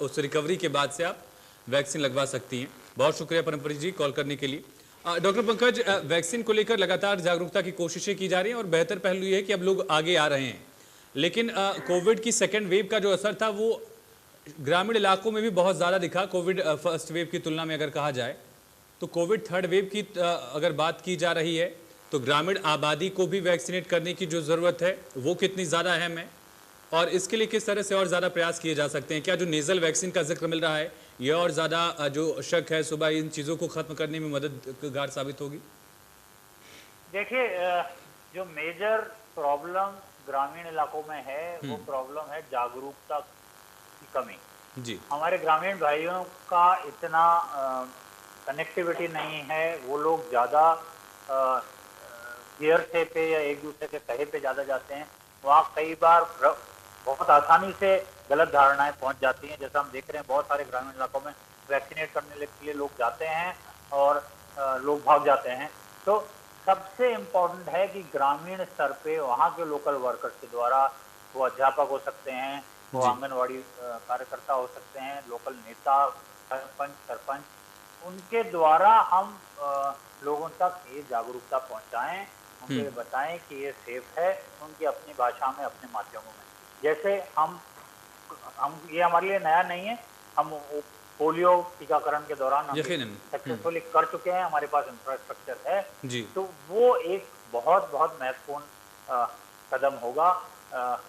उस रिकवरी के बाद से आप वैक्सीन लगवा सकती हैं। बहुत शुक्रिया परमप्रीत जी कॉल करने के लिए। डॉक्टर पंकज, वैक्सीन को लेकर लगातार जागरूकता की कोशिशें की जा रही हैं और बेहतर पहलू ये है कि अब लोग आगे आ रहे हैं, लेकिन कोविड की सेकेंड वेव का जो असर था वो ग्रामीण इलाकों में भी बहुत ज़्यादा दिखा। कोविड फर्स्ट वेव की तुलना में अगर कहा जाए तो कोविड थर्ड वेव की अगर बात की जा रही है तो ग्रामीण आबादी को भी वैक्सीनेट करने की जो ज़रूरत है वो कितनी ज़्यादा अहम है और इसके लिए किस तरह से और ज़्यादा प्रयास किए जा सकते हैं? क्या जो नेज़ल वैक्सीन का जिक्र मिल रहा है ये और ज़्यादा जो शक है सुबह इन चीज़ों को ख़त्म करने में मददगार साबित होगी? देखिए, जो मेजर प्रॉब्लम ग्रामीण इलाकों में है वो प्रॉब्लम है जागरूकता की कमी जी। हमारे ग्रामीण भाइयों का इतना कनेक्टिविटी नहीं है, वो लोग ज़्यादा गियर पे या एक दूसरे के कहे पे ज़्यादा जाते हैं। वहाँ कई बार बहुत आसानी से गलत धारणाएं पहुँच जाती हैं। जैसा हम देख रहे हैं बहुत सारे ग्रामीण इलाकों में वैक्सीनेट करने के लिए लोग जाते हैं और लोग भाग जाते हैं। तो सबसे इम्पोर्टेंट है कि ग्रामीण स्तर पे वहाँ के लोकल वर्कर्स के द्वारा, वो अध्यापक हो सकते हैं, वो आंगनवाड़ी कार्यकर्ता हो सकते हैं, लोकल नेता, सरपंच, उनके द्वारा हम लोगों तक ये जागरूकता पहुंचाएं, उनको बताएं कि ये सेफ है, उनकी अपनी भाषा में, अपने माध्यमों में। जैसे हम ये हमारे लिए नया नहीं है, हम पोलियो टीकाकरण के दौरान हम सक्सेसफुली कर चुके हैं, हमारे पास इंफ्रास्ट्रक्चर है जी। तो वो एक बहुत बहुत महत्वपूर्ण कदम होगा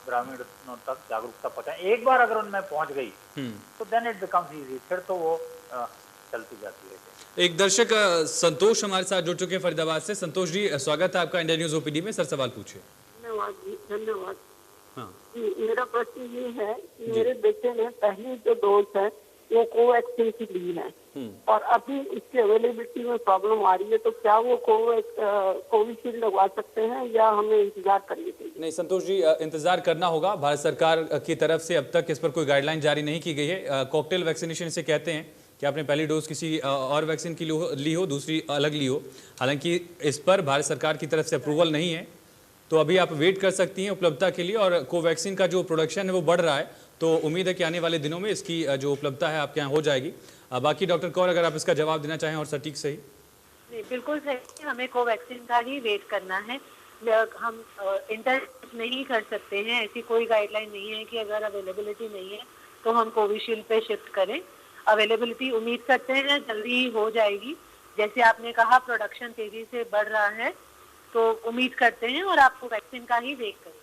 ग्रामीणों तक जागरूकता पहुंचाएं। एक बार अगर उनमें पहुंच गई तो देन इट बिकम्स इजी, फिर तो वो चलती जाती है। एक दर्शक संतोष हमारे साथ जुड़ चुके हैं फरीदाबाद से। संतोष जी, स्वागत है आपका इंडिया न्यूज ओपीडी में। सर, सवाल पूछिए। धन्यवाद जी, धन्यवाद। हाँ। मेरा प्रश्न ये है कि मेरे बेटे ने पहली जो डोज है वो कोवैक्सीन की ली है और अभी इसकी अवेलेबिलिटी में प्रॉब्लम आ रही है, तो क्या वो कोविशील्ड लगवा सकते हैं या हमें इंतजार करनी चाहिए? नहीं संतोष जी, इंतजार करना होगा। भारत सरकार की तरफ से अब तक इस पर कोई गाइडलाइन जारी नहीं की गई है। कॉकटेल वैक्सीनेशन से कहते हैं कि आपने पहली डोज किसी और वैक्सीन की ली हो, दूसरी अलग ली हो। हालांकि इस पर भारत सरकार की तरफ से अप्रूवल नहीं है, तो अभी आप वेट कर सकती हैं उपलब्धता के लिए। और कोवैक्सीन का जो प्रोडक्शन है वो बढ़ रहा है, तो उम्मीद है कि आने वाले दिनों में इसकी जो उपलब्धता है आपके यहाँ हो जाएगी। बाकी डॉक्टर कौर, अगर आप इसका जवाब देना चाहें और सटीक सही। नहीं, बिल्कुल सही, हमें कोवैक्सीन का ही वेट करना है। हम इंटर नहीं कर सकते हैं, ऐसी कोई गाइडलाइन नहीं है कि अगर अवेलेबिलिटी नहीं है तो हम कोविशील्ड पे शिफ्ट करें। अवेलेबिलिटी उम्मीद करते हैं जल्दी हो जाएगी, जैसे आपने कहा प्रोडक्शन तेजी से बढ़ रहा है, तो उम्मीद करते हैं और आपको वैक्सीन का ही वेट करें।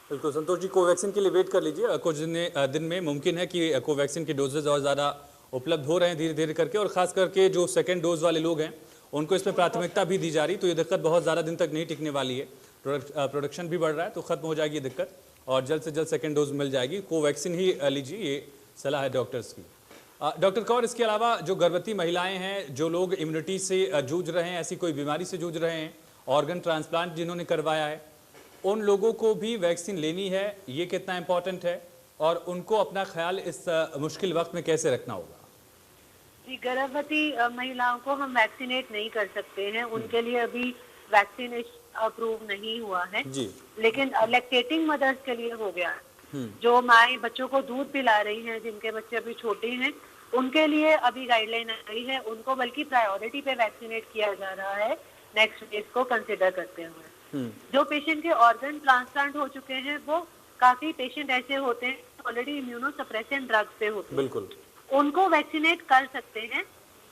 बिल्कुल संतोष जी, कोवैक्सीन के लिए वेट कर लीजिए। कुछ दिन में मुमकिन है कि कोवैक्सीन के डोजेज और ज़्यादा उपलब्ध हो रहे हैं धीरे धीरे करके, और खास करके जो सेकेंड डोज वाले लोग हैं उनको इसमें प्राथमिकता भी दी जा रही, तो ये दिक्कत बहुत ज़्यादा दिन तक नहीं टिकने वाली है। प्रोडक्शन भी बढ़ रहा है तो ख़त्म हो जाएगी ये दिक्कत, और जल्द से जल्द सेकेंड डोज मिल जाएगी। कोवैक्सीन ही लीजिए, ये सलाह है डॉक्टर्स की। डॉक्टर कौर, इसके अलावा जो गर्भवती महिलाएं हैं, जो लोग इम्यूनिटी से जूझ रहे हैं, ऐसी कोई बीमारी से जूझ रहे हैं, ऑर्गन ट्रांसप्लांट जिन्होंने करवाया है, उन लोगों को भी वैक्सीन लेनी है, ये कितना इम्पोर्टेंट है, और उनको अपना ख्याल इस मुश्किल वक्त में कैसे रखना होगा? जी, गर्भवती महिलाओं को हम वैक्सीनेट नहीं कर सकते हैं, उनके लिए अभी वैक्सीनेशन अप्रूव नहीं हुआ है जी। लेकिन लैक्टेटिंग मदर्स के लिए हो गया, जो माएँ बच्चों को दूध पिला रही हैं, जिनके बच्चे अभी छोटे हैं, उनके लिए अभी गाइडलाइन आई है, उनको बल्कि प्रायोरिटी पे वैक्सीनेट किया जा रहा है नेक्स्ट फेज को कंसिडर करते हुए। जो पेशेंट के ऑर्गन ट्रांसप्लांट हो चुके हैं, वो काफी पेशेंट ऐसे होते हैं ऑलरेडी इम्यूनोसप्रेसेंट ड्रग्स पे होते हैं, बिल्कुल उनको वैक्सीनेट कर सकते हैं।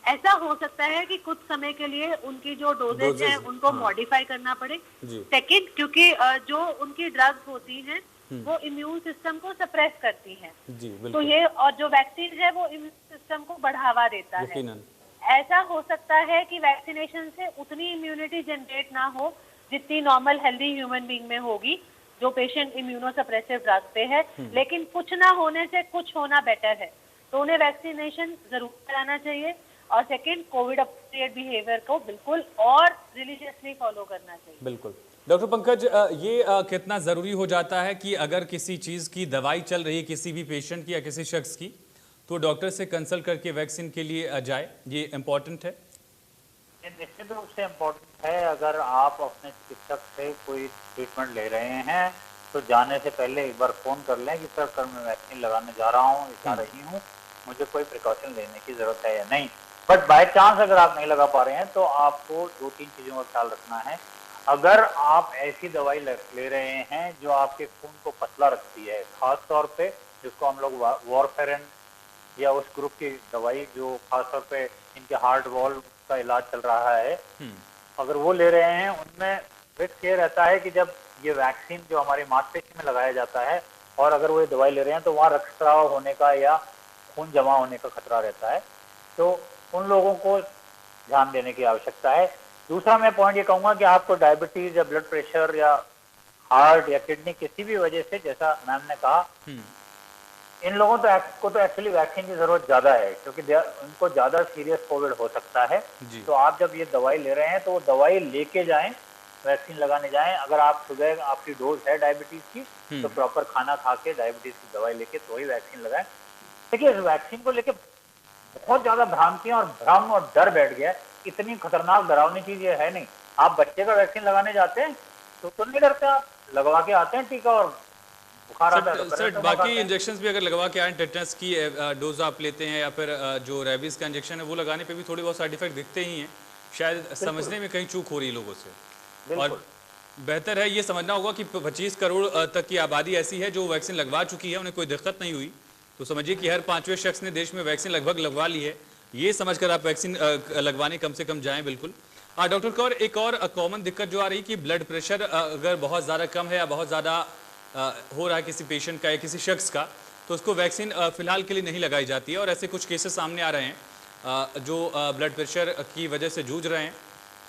ऐसा हो सकता है कि कुछ समय के लिए उनकी जो डोजेज है उनको मॉडिफाई करना पड़े। सेकंड, क्योंकि जो उनकी ड्रग्स होती हैं वो इम्यून सिस्टम को सप्रेस करती हैं, तो ये और जो वैक्सीन है वो इम्यून सिस्टम को बढ़ावा देता है। ऐसा हो सकता है कि वैक्सीनेशन से उतनी इम्यूनिटी जनरेट ना हो जितनी नॉर्मल हेल्दी ह्यूमन बीइंग में होगी जो पेशेंट इम्यूनोसप्रेसिव ड्रग पे है, लेकिन कुछ ना होने से कुछ होना बेटर है, तो उन्हें वैक्सीनेशन जरूर कराना चाहिए। और सेकंड, कोविड अप्रोप्रिएट बिहेवियर को बिल्कुल और रिलीजियसली फॉलो करना चाहिए। बिल्कुल। डॉक्टर पंकज, ये कितना ज़रूरी हो जाता है कि अगर किसी चीज़ की दवाई चल रही है किसी भी पेशेंट की या किसी शख्स की, तो डॉक्टर से कंसल्ट करके वैक्सीन के लिए जाए, ये इम्पोर्टेंट है? निश्चित रूप से इम्पोर्टेंट है। अगर आप अपने चिकित्सक से कोई ट्रीटमेंट ले रहे हैं तो जाने से पहले एक बार फोन कर लें कि सर कल मैं वैक्सीन लगाने जा रहा हूँ, जा रही हूँ, मुझे कोई प्रिकॉशन लेने की जरूरत है या नहीं। बट बाय चांस अगर आप नहीं लगा पा रहे हैं तो आपको 2-3 चीजों का ख्याल रखना है। अगर आप ऐसी दवाई ले रहे हैं जो आपके खून को पतला रखती है, खास तौर पे जिसको हम लोग वॉरफेरिन या उस ग्रुप की दवाई जो खासतौर पे इनके हार्ट वॉल्व का इलाज चल रहा है, अगर वो ले रहे हैं, उनमें रिस्क ये रहता है कि जब ये वैक्सीन जो हमारी मांसपेशी में लगाया जाता है और अगर वो ये दवाई ले रहे हैं तो वहाँ रक्तस्राव होने का या खून जमा होने का खतरा रहता है, तो उन लोगों को ध्यान देने की आवश्यकता है। दूसरा मैं पॉइंट ये कहूँगा कि आपको डायबिटीज या ब्लड प्रेशर या हार्ट या किडनी किसी भी वजह से, जैसा मैम ने कहा, इन लोगों को तो एक्चुअली वैक्सीन की जरूरत ज्यादा है क्योंकि उनको ज्यादा सीरियस कोविड हो सकता है। तो आप जब ये दवाई ले रहे हैं तो वो दवाई लेके जाएं, वैक्सीन लगाने जाएं। अगर आप सुबह आपकी डोज है डायबिटीज की तो प्रॉपर खाना खा के डायबिटीज की दवाई लेके तो ही वैक्सीन लगाएं। देखिए, इस वैक्सीन को लेके बहुत ज्यादा भ्रांतियां और भ्रम और डर बैठ गया है। इतनी खतरनाक डरावनी चीज ये है नहीं। आप बच्चे का वैक्सीन लगाने जाते हैं तो नहीं डरते, आप लगवा के आते हैं टीका और बुखार आता है। सर, बाकी इंजेक्शंस भी अगर लगवा के आए, टेटनस की डोज आप लेते हैं या फिर जो रेबीज का इंजेक्शन है वो लगाने पे भी थोड़े बहुत साइड इफेक्ट दिखते ही हैं। शायद समझने में कहीं चूक हो रही है लोगों से, और बेहतर है ये समझना होगा कि 25 करोड़ तक की आबादी ऐसी है जो वैक्सीन लगवा चुकी है, उन्हें कोई दिक्कत नहीं हुई। तो समझिए कि हर 5वें शख्स ने देश में वैक्सीन लगभग लगवा ली है। ये समझकर आप वैक्सीन लगवाने कम से कम जाएं। बिल्कुल। डॉक्टर कौर, एक और कॉमन दिक्कत जो आ रही है कि ब्लड प्रेशर अगर बहुत ज़्यादा कम है या बहुत ज़्यादा हो रहा है किसी पेशेंट का या किसी शख्स का, तो उसको वैक्सीन फिलहाल के लिए नहीं लगाई जाती है। और ऐसे कुछ केसेस सामने आ रहे हैं जो ब्लड प्रेशर की वजह से जूझ रहे हैं,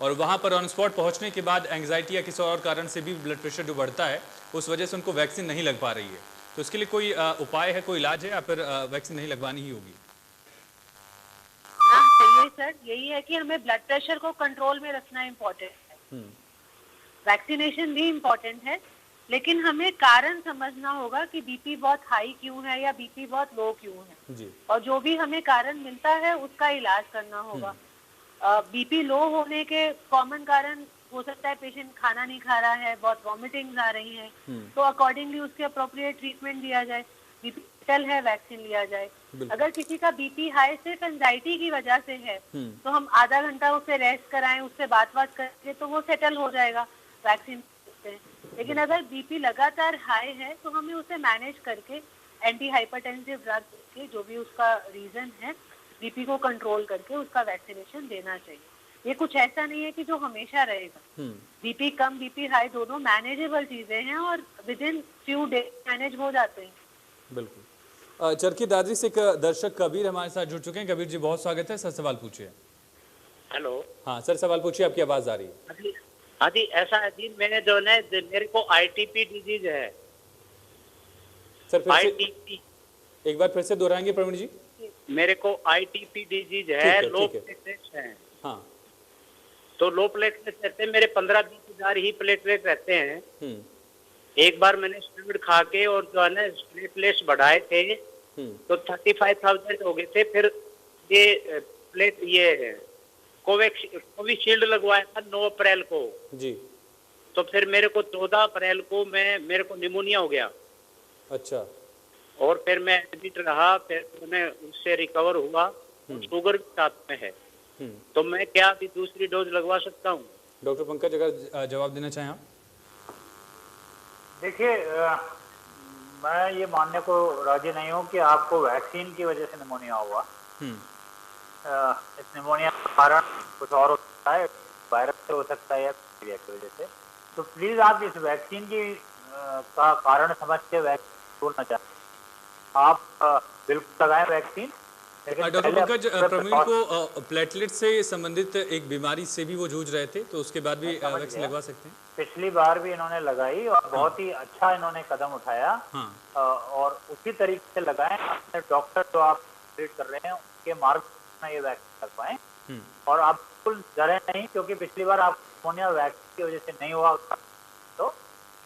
और वहाँ पर ऑन स्पॉट पहुँचने के बाद एंग्जाइटी या किसी और कारण से भी ब्लड प्रेशर जो बढ़ता है उस वजह से उनको वैक्सीन नहीं लग पा रही है। तो इसके लिए कोई उपाय है, कोई इलाज है, या फिर वैक्सीन नहीं लगवानी ही होगी? सही सर, यही है कि हमें ब्लड प्रेशर को कंट्रोल में रखना इम्पोर्टेंट है। वैक्सीनेशन भी इम्पोर्टेंट है, लेकिन हमें कारण समझना होगा कि बीपी बहुत हाई क्यों है या बीपी बहुत लो क्यों है जी। और जो भी हमें कारण मिलता है उसका इलाज करना होगा। बीपी लो होने के कॉमन कारण हो सकता है पेशेंट खाना नहीं खा रहा है, बहुत वॉमिटिंग्स आ रही हैं, तो अकॉर्डिंगली उसके अप्रोप्रिएट ट्रीटमेंट दिया जाए। बीपी सेटल है, वैक्सीन लिया जाए। अगर किसी का बीपी हाई सिर्फ एंजाइटी की वजह से है तो हम आधा घंटा उसे रेस्ट कराएं, उससे बात करके तो वो सेटल हो जाएगा, वैक्सीन सकते हैं। लेकिन अगर बीपी लगातार हाई है तो हमें उसे मैनेज करके एंटी हाइपरटेंसिव ड्रग के जो भी उसका रीजन है, बीपी को कंट्रोल करके उसका वैक्सीनेशन देना चाहिए। ये कुछ ऐसा नहीं है कि जो हमेशा रहेगा। बीपी कम बीपी हाई दोनों मैनेजेबल चीजें हैं और with in few days manage हो जाते हैं। बिल्कुल। चरखी दादरी से एक दर्शक कबीर हमारे साथ जुड़ चुके हैं। कबीर जी बहुत स्वागत है, सर सवाल पूछिए। हेलो। हाँ सर सवाल पूछिए, आपकी आवाज आ रही है। हाँ जी, ऐसा है जी, मैंने जो है मेरे को आईटीपी डिजीज है। सर फिर से एक बार फिर से दोहराएंगे प्रवीण जी? मेरे को आईटीपी डिजीज है, लो प्लेटलेट्स हैं। हाँ, तो लो प्लेटलेट्स रहते हैं मेरे 15-20 हजार ही प्लेटलेट रहते हैं। एक बार मैंने स्टेरॉइड खा के और जो है ना प्लेटलेट्स बढ़ाए थे तो 35,000 हो गए थे। फिर ये कोविशील्ड लगवाया था 9 अप्रैल को जी। तो फिर मेरे को 14 अप्रैल को मेरे को निमोनिया हो गया। अच्छा। और फिर मैं एडमिट रहा, फिर मैं उससे रिकवर हुआ। शुगर भी साथ में है, तो मैं क्या अभी दूसरी डोज लगवा सकता हूँ? डॉक्टर पंकज अगर जवाब देना चाहें आप। देखिए, मैं ये मानने को राजी नहीं हूँ कि आपको वैक्सीन की वजह से निमोनिया हुआ। इस निमोनिया का कारण कुछ और हो सकता है, वायरस से हो सकता है या बैक्टीरिया की वजह से। तो प्लीज आप इस वैक्सीन की का कारण समझ के वैक्सीन बोलना चाहते हैं, आप बिल्कुल लगाएं वैक्सीन। डॉक्टर पंकज, प्रवीण को प्लेटलेट से संबंधित एक बीमारी से भी वो जूझ रहे थे, तो उसके बाद भी वैक्सीन लगवा सकते हैं। पिछली बार भी इन्होंने लगाई और बहुत ही अच्छा इन्होंने कदम उठाया। और उसी तरीके से लगाएं। अपने डॉक्टर जो आप ट्रीट कर रहे हैं उनके मार्ग में ये वैक्सीन लगवाएं। और आप बिल्कुल डरे नहीं, क्योंकि पिछली बार आप निमोनिया वैक्सीन की वजह से नहीं हुआ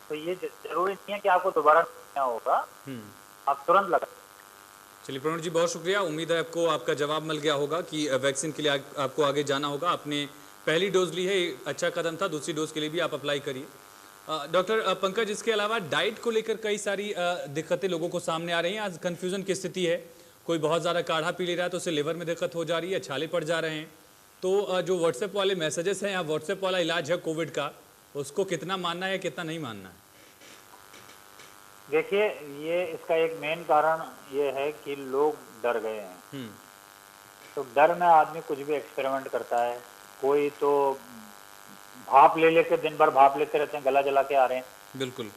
तो ये जरूरी नहीं है कि आपको दोबारा निमोनिया होगा, आप तुरंत लगाएं। चलिए प्रवीण जी बहुत शुक्रिया। उम्मीद है आपको आपका जवाब मिल गया होगा कि वैक्सीन के लिए आपको आगे जाना होगा। आपने पहली डोज ली है, अच्छा कदम था, दूसरी डोज के लिए भी आप अप्लाई करिए। डॉक्टर पंकज, इसके अलावा डाइट को लेकर कई सारी दिक्कतें लोगों को सामने आ रही हैं। आज कन्फ्यूजन की स्थिति है, कोई बहुत ज़्यादा काढ़ा पी ले रहा है तो उससे लिवर में दिक्कत हो जा रही है, छाले पड़ जा रहे हैं। तो जो व्हाट्सएप वाले मैसेजेस हैं या व्हाट्सएप वाला इलाज है कोविड का, उसको कितना मानना है कितना नहीं मानना है? देखिए, ये इसका एक मेन कारण ये है कि लोग डर गए हैं। तो डर में आदमी कुछ भी एक्सपेरिमेंट करता है। कोई तो भाप ले लेकर दिन भर भाप लेते रहते हैं, गला जला के आ रहे हैं। बिल्कुल।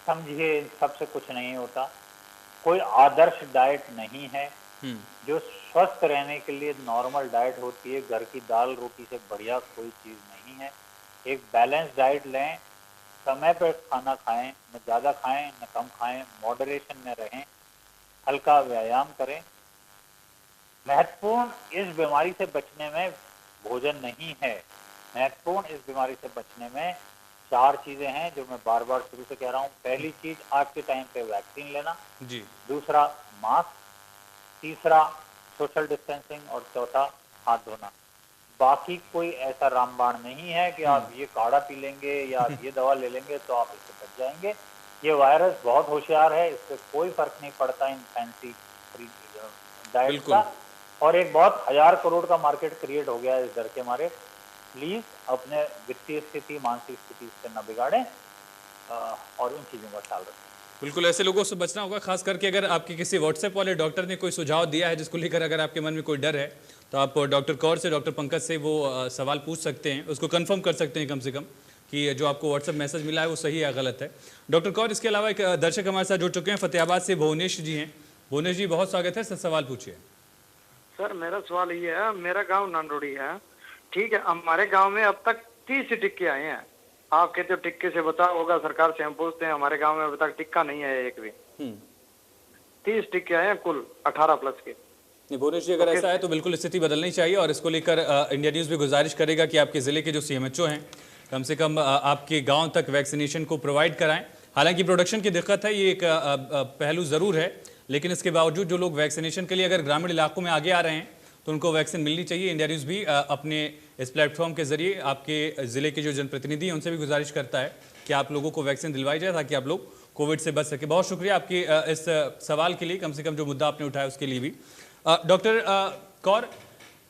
समझिए, सबसे कुछ नहीं होता। कोई आदर्श डाइट नहीं है। जो स्वस्थ रहने के लिए नॉर्मल डाइट होती है, घर की दाल रोटी से बढ़िया कोई चीज नहीं है। एक बैलेंस डाइट लें, समय पर खाना खाएं, न ज़्यादा खाएं न कम खाएं, मॉडरेशन में रहें, हल्का व्यायाम करें। महत्वपूर्ण इस बीमारी से बचने में भोजन नहीं है। महत्वपूर्ण इस बीमारी से बचने में 4 चीजें हैं जो मैं बार बार शुरू से कह रहा हूँ। पहली चीज आज के टाइम पे वैक्सीन लेना जी। दूसरा मास्क, तीसरा सोशल डिस्टेंसिंग और चौथा हाथ धोना। बाकी कोई ऐसा रामबाण नहीं है कि आप ये काढ़ा पी लेंगे या आप ये दवा ले लेंगे तो आप इससे बच जाएंगे। ये वायरस बहुत होशियार है, इससे कोई फर्क नहीं पड़ता इन फैंसी डाइट का। और एक बहुत 1000 करोड़ का मार्केट क्रिएट हो गया है इस डर के मारे। प्लीज अपने वित्तीय स्थिति, मानसिक स्थिति से न बिगाड़ें और इन चीजों का ख्याल रखें। बिल्कुल, ऐसे लोगों से बचना होगा। खास करके अगर आपके किसी व्हाट्सएप वाले डॉक्टर ने कोई सुझाव दिया है जिसको लेकर अगर आपके मन में कोई डर है, तो आप डॉक्टर कौर से, डॉक्टर पंकज से वो सवाल पूछ सकते हैं, उसको कंफर्म कर सकते हैं कम से कम कि जो आपको व्हाट्सएप मैसेज मिला है वो सही है या गलत है। डॉक्टर कौर, इसके अलावा एक दर्शक हमारे साथ जुड़ चुके हैं, फतेहाबाद से भुवनेश जी हैं। भुवनेश जी बहुत स्वागत है, सर सवाल पूछिए। सर मेरा सवाल ये है, मेरा गाँव नंदोड़ी है, ठीक है। हमारे गाँव में अब तक 30 टिक्के आए हैं। आप कहते हो टिक्के से बचाव होगा, सरकार से हम पूछते हैं, हमारे गांव में अभी तक टिक्का नहीं है एक भी। 30 टिक्के आए हैं कुल 18 प्लस के। भुवनेश जी, अगर ऐसा है तो बिल्कुल स्थिति बदलनी चाहिए और इसको लेकर इंडिया न्यूज़ भी गुजारिश करेगा कि आपके ज़िले के जो CMHO हैं कम से कम आपके गांव तक वैक्सीनेशन को प्रोवाइड कराएं। हालांकि प्रोडक्शन की दिक्कत है, ये एक पहलू ज़रूर है, लेकिन इसके बावजूद जो लोग वैक्सीनेशन के लिए अगर ग्रामीण इलाकों में आगे आ रहे हैं तो उनको वैक्सीन मिलनी चाहिए। इंडिया न्यूज़ भी अपने इस प्लेटफॉर्म के जरिए आपके ज़िले के जो जनप्रतिनिधि हैं उनसे भी गुजारिश करता है कि आप लोगों को वैक्सीन दिलवाई जाए ताकि आप लोग कोविड से बच सके। बहुत शुक्रिया आपके इस सवाल के लिए, कम से कम जो मुद्दा आपने उठाया उसके लिए भी। डॉक्टर कौर,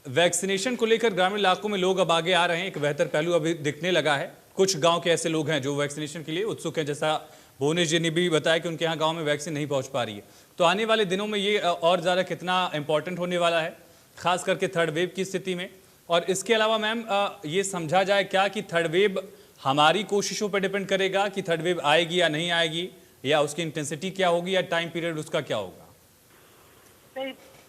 वैक्सीनेशन को लेकर ग्रामीण इलाकों में लोग अब आगे आ रहे हैं, एक बेहतर पहलू अभी दिखने लगा है। कुछ गाँव के ऐसे लोग हैं जो वैक्सीनेशन के लिए उत्सुक हैं, जैसा भुवनेश जी ने भी बताया कि उनके यहाँ गाँव में वैक्सीन नहीं पहुँच पा रही है। तो आने वाले दिनों में ये और ज़्यादा कितना इंपॉर्टेंट होने वाला है, खास करके थर्ड वेव की स्थिति में, और इसके अलावा मैम ये समझा जाए क्या कि थर्ड वेव हमारी कोशिशों पर डिपेंड करेगा कि थर्ड वेव आएगी या नहीं आएगी, या उसकी इंटेंसिटी क्या होगी, या टाइम पीरियड उसका क्या होगा?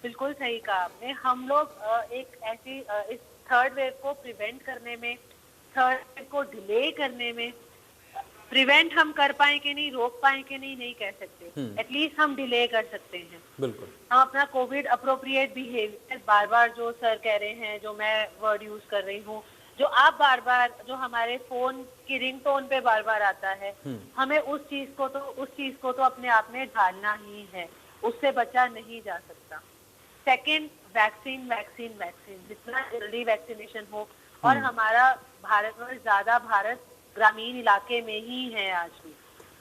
बिल्कुल सही कहा आपने। हम लोग एक ऐसी इस थर्ड वेव को प्रिवेंट करने में, थर्ड वेव को डिले करने में, प्रिवेंट हम कर पाए कि नहीं, रोक पाए कि नहीं कह सकते, एटलीस्ट हम डिले कर सकते हैं। बिल्कुल हम अपना कोविड अप्रोप्रिएट बिहेवियर बार बार जो सर कह रहे हैं, जो मैं वर्ड यूज कर रही हूँ, जो आप बार बार, जो हमारे फोन की रिंगटोन पे बार बार आता है, हमें उस चीज को तो अपने आप में ढालना ही है, उससे बचा नहीं जा सकता। सेकेंड, वैक्सीन वैक्सीन वैक्सीन, जितना जल्दी वैक्सीनेशन हो, और हमारा भारतवर्ष ज्यादा भारत ग्रामीण इलाके में ही है आज भी,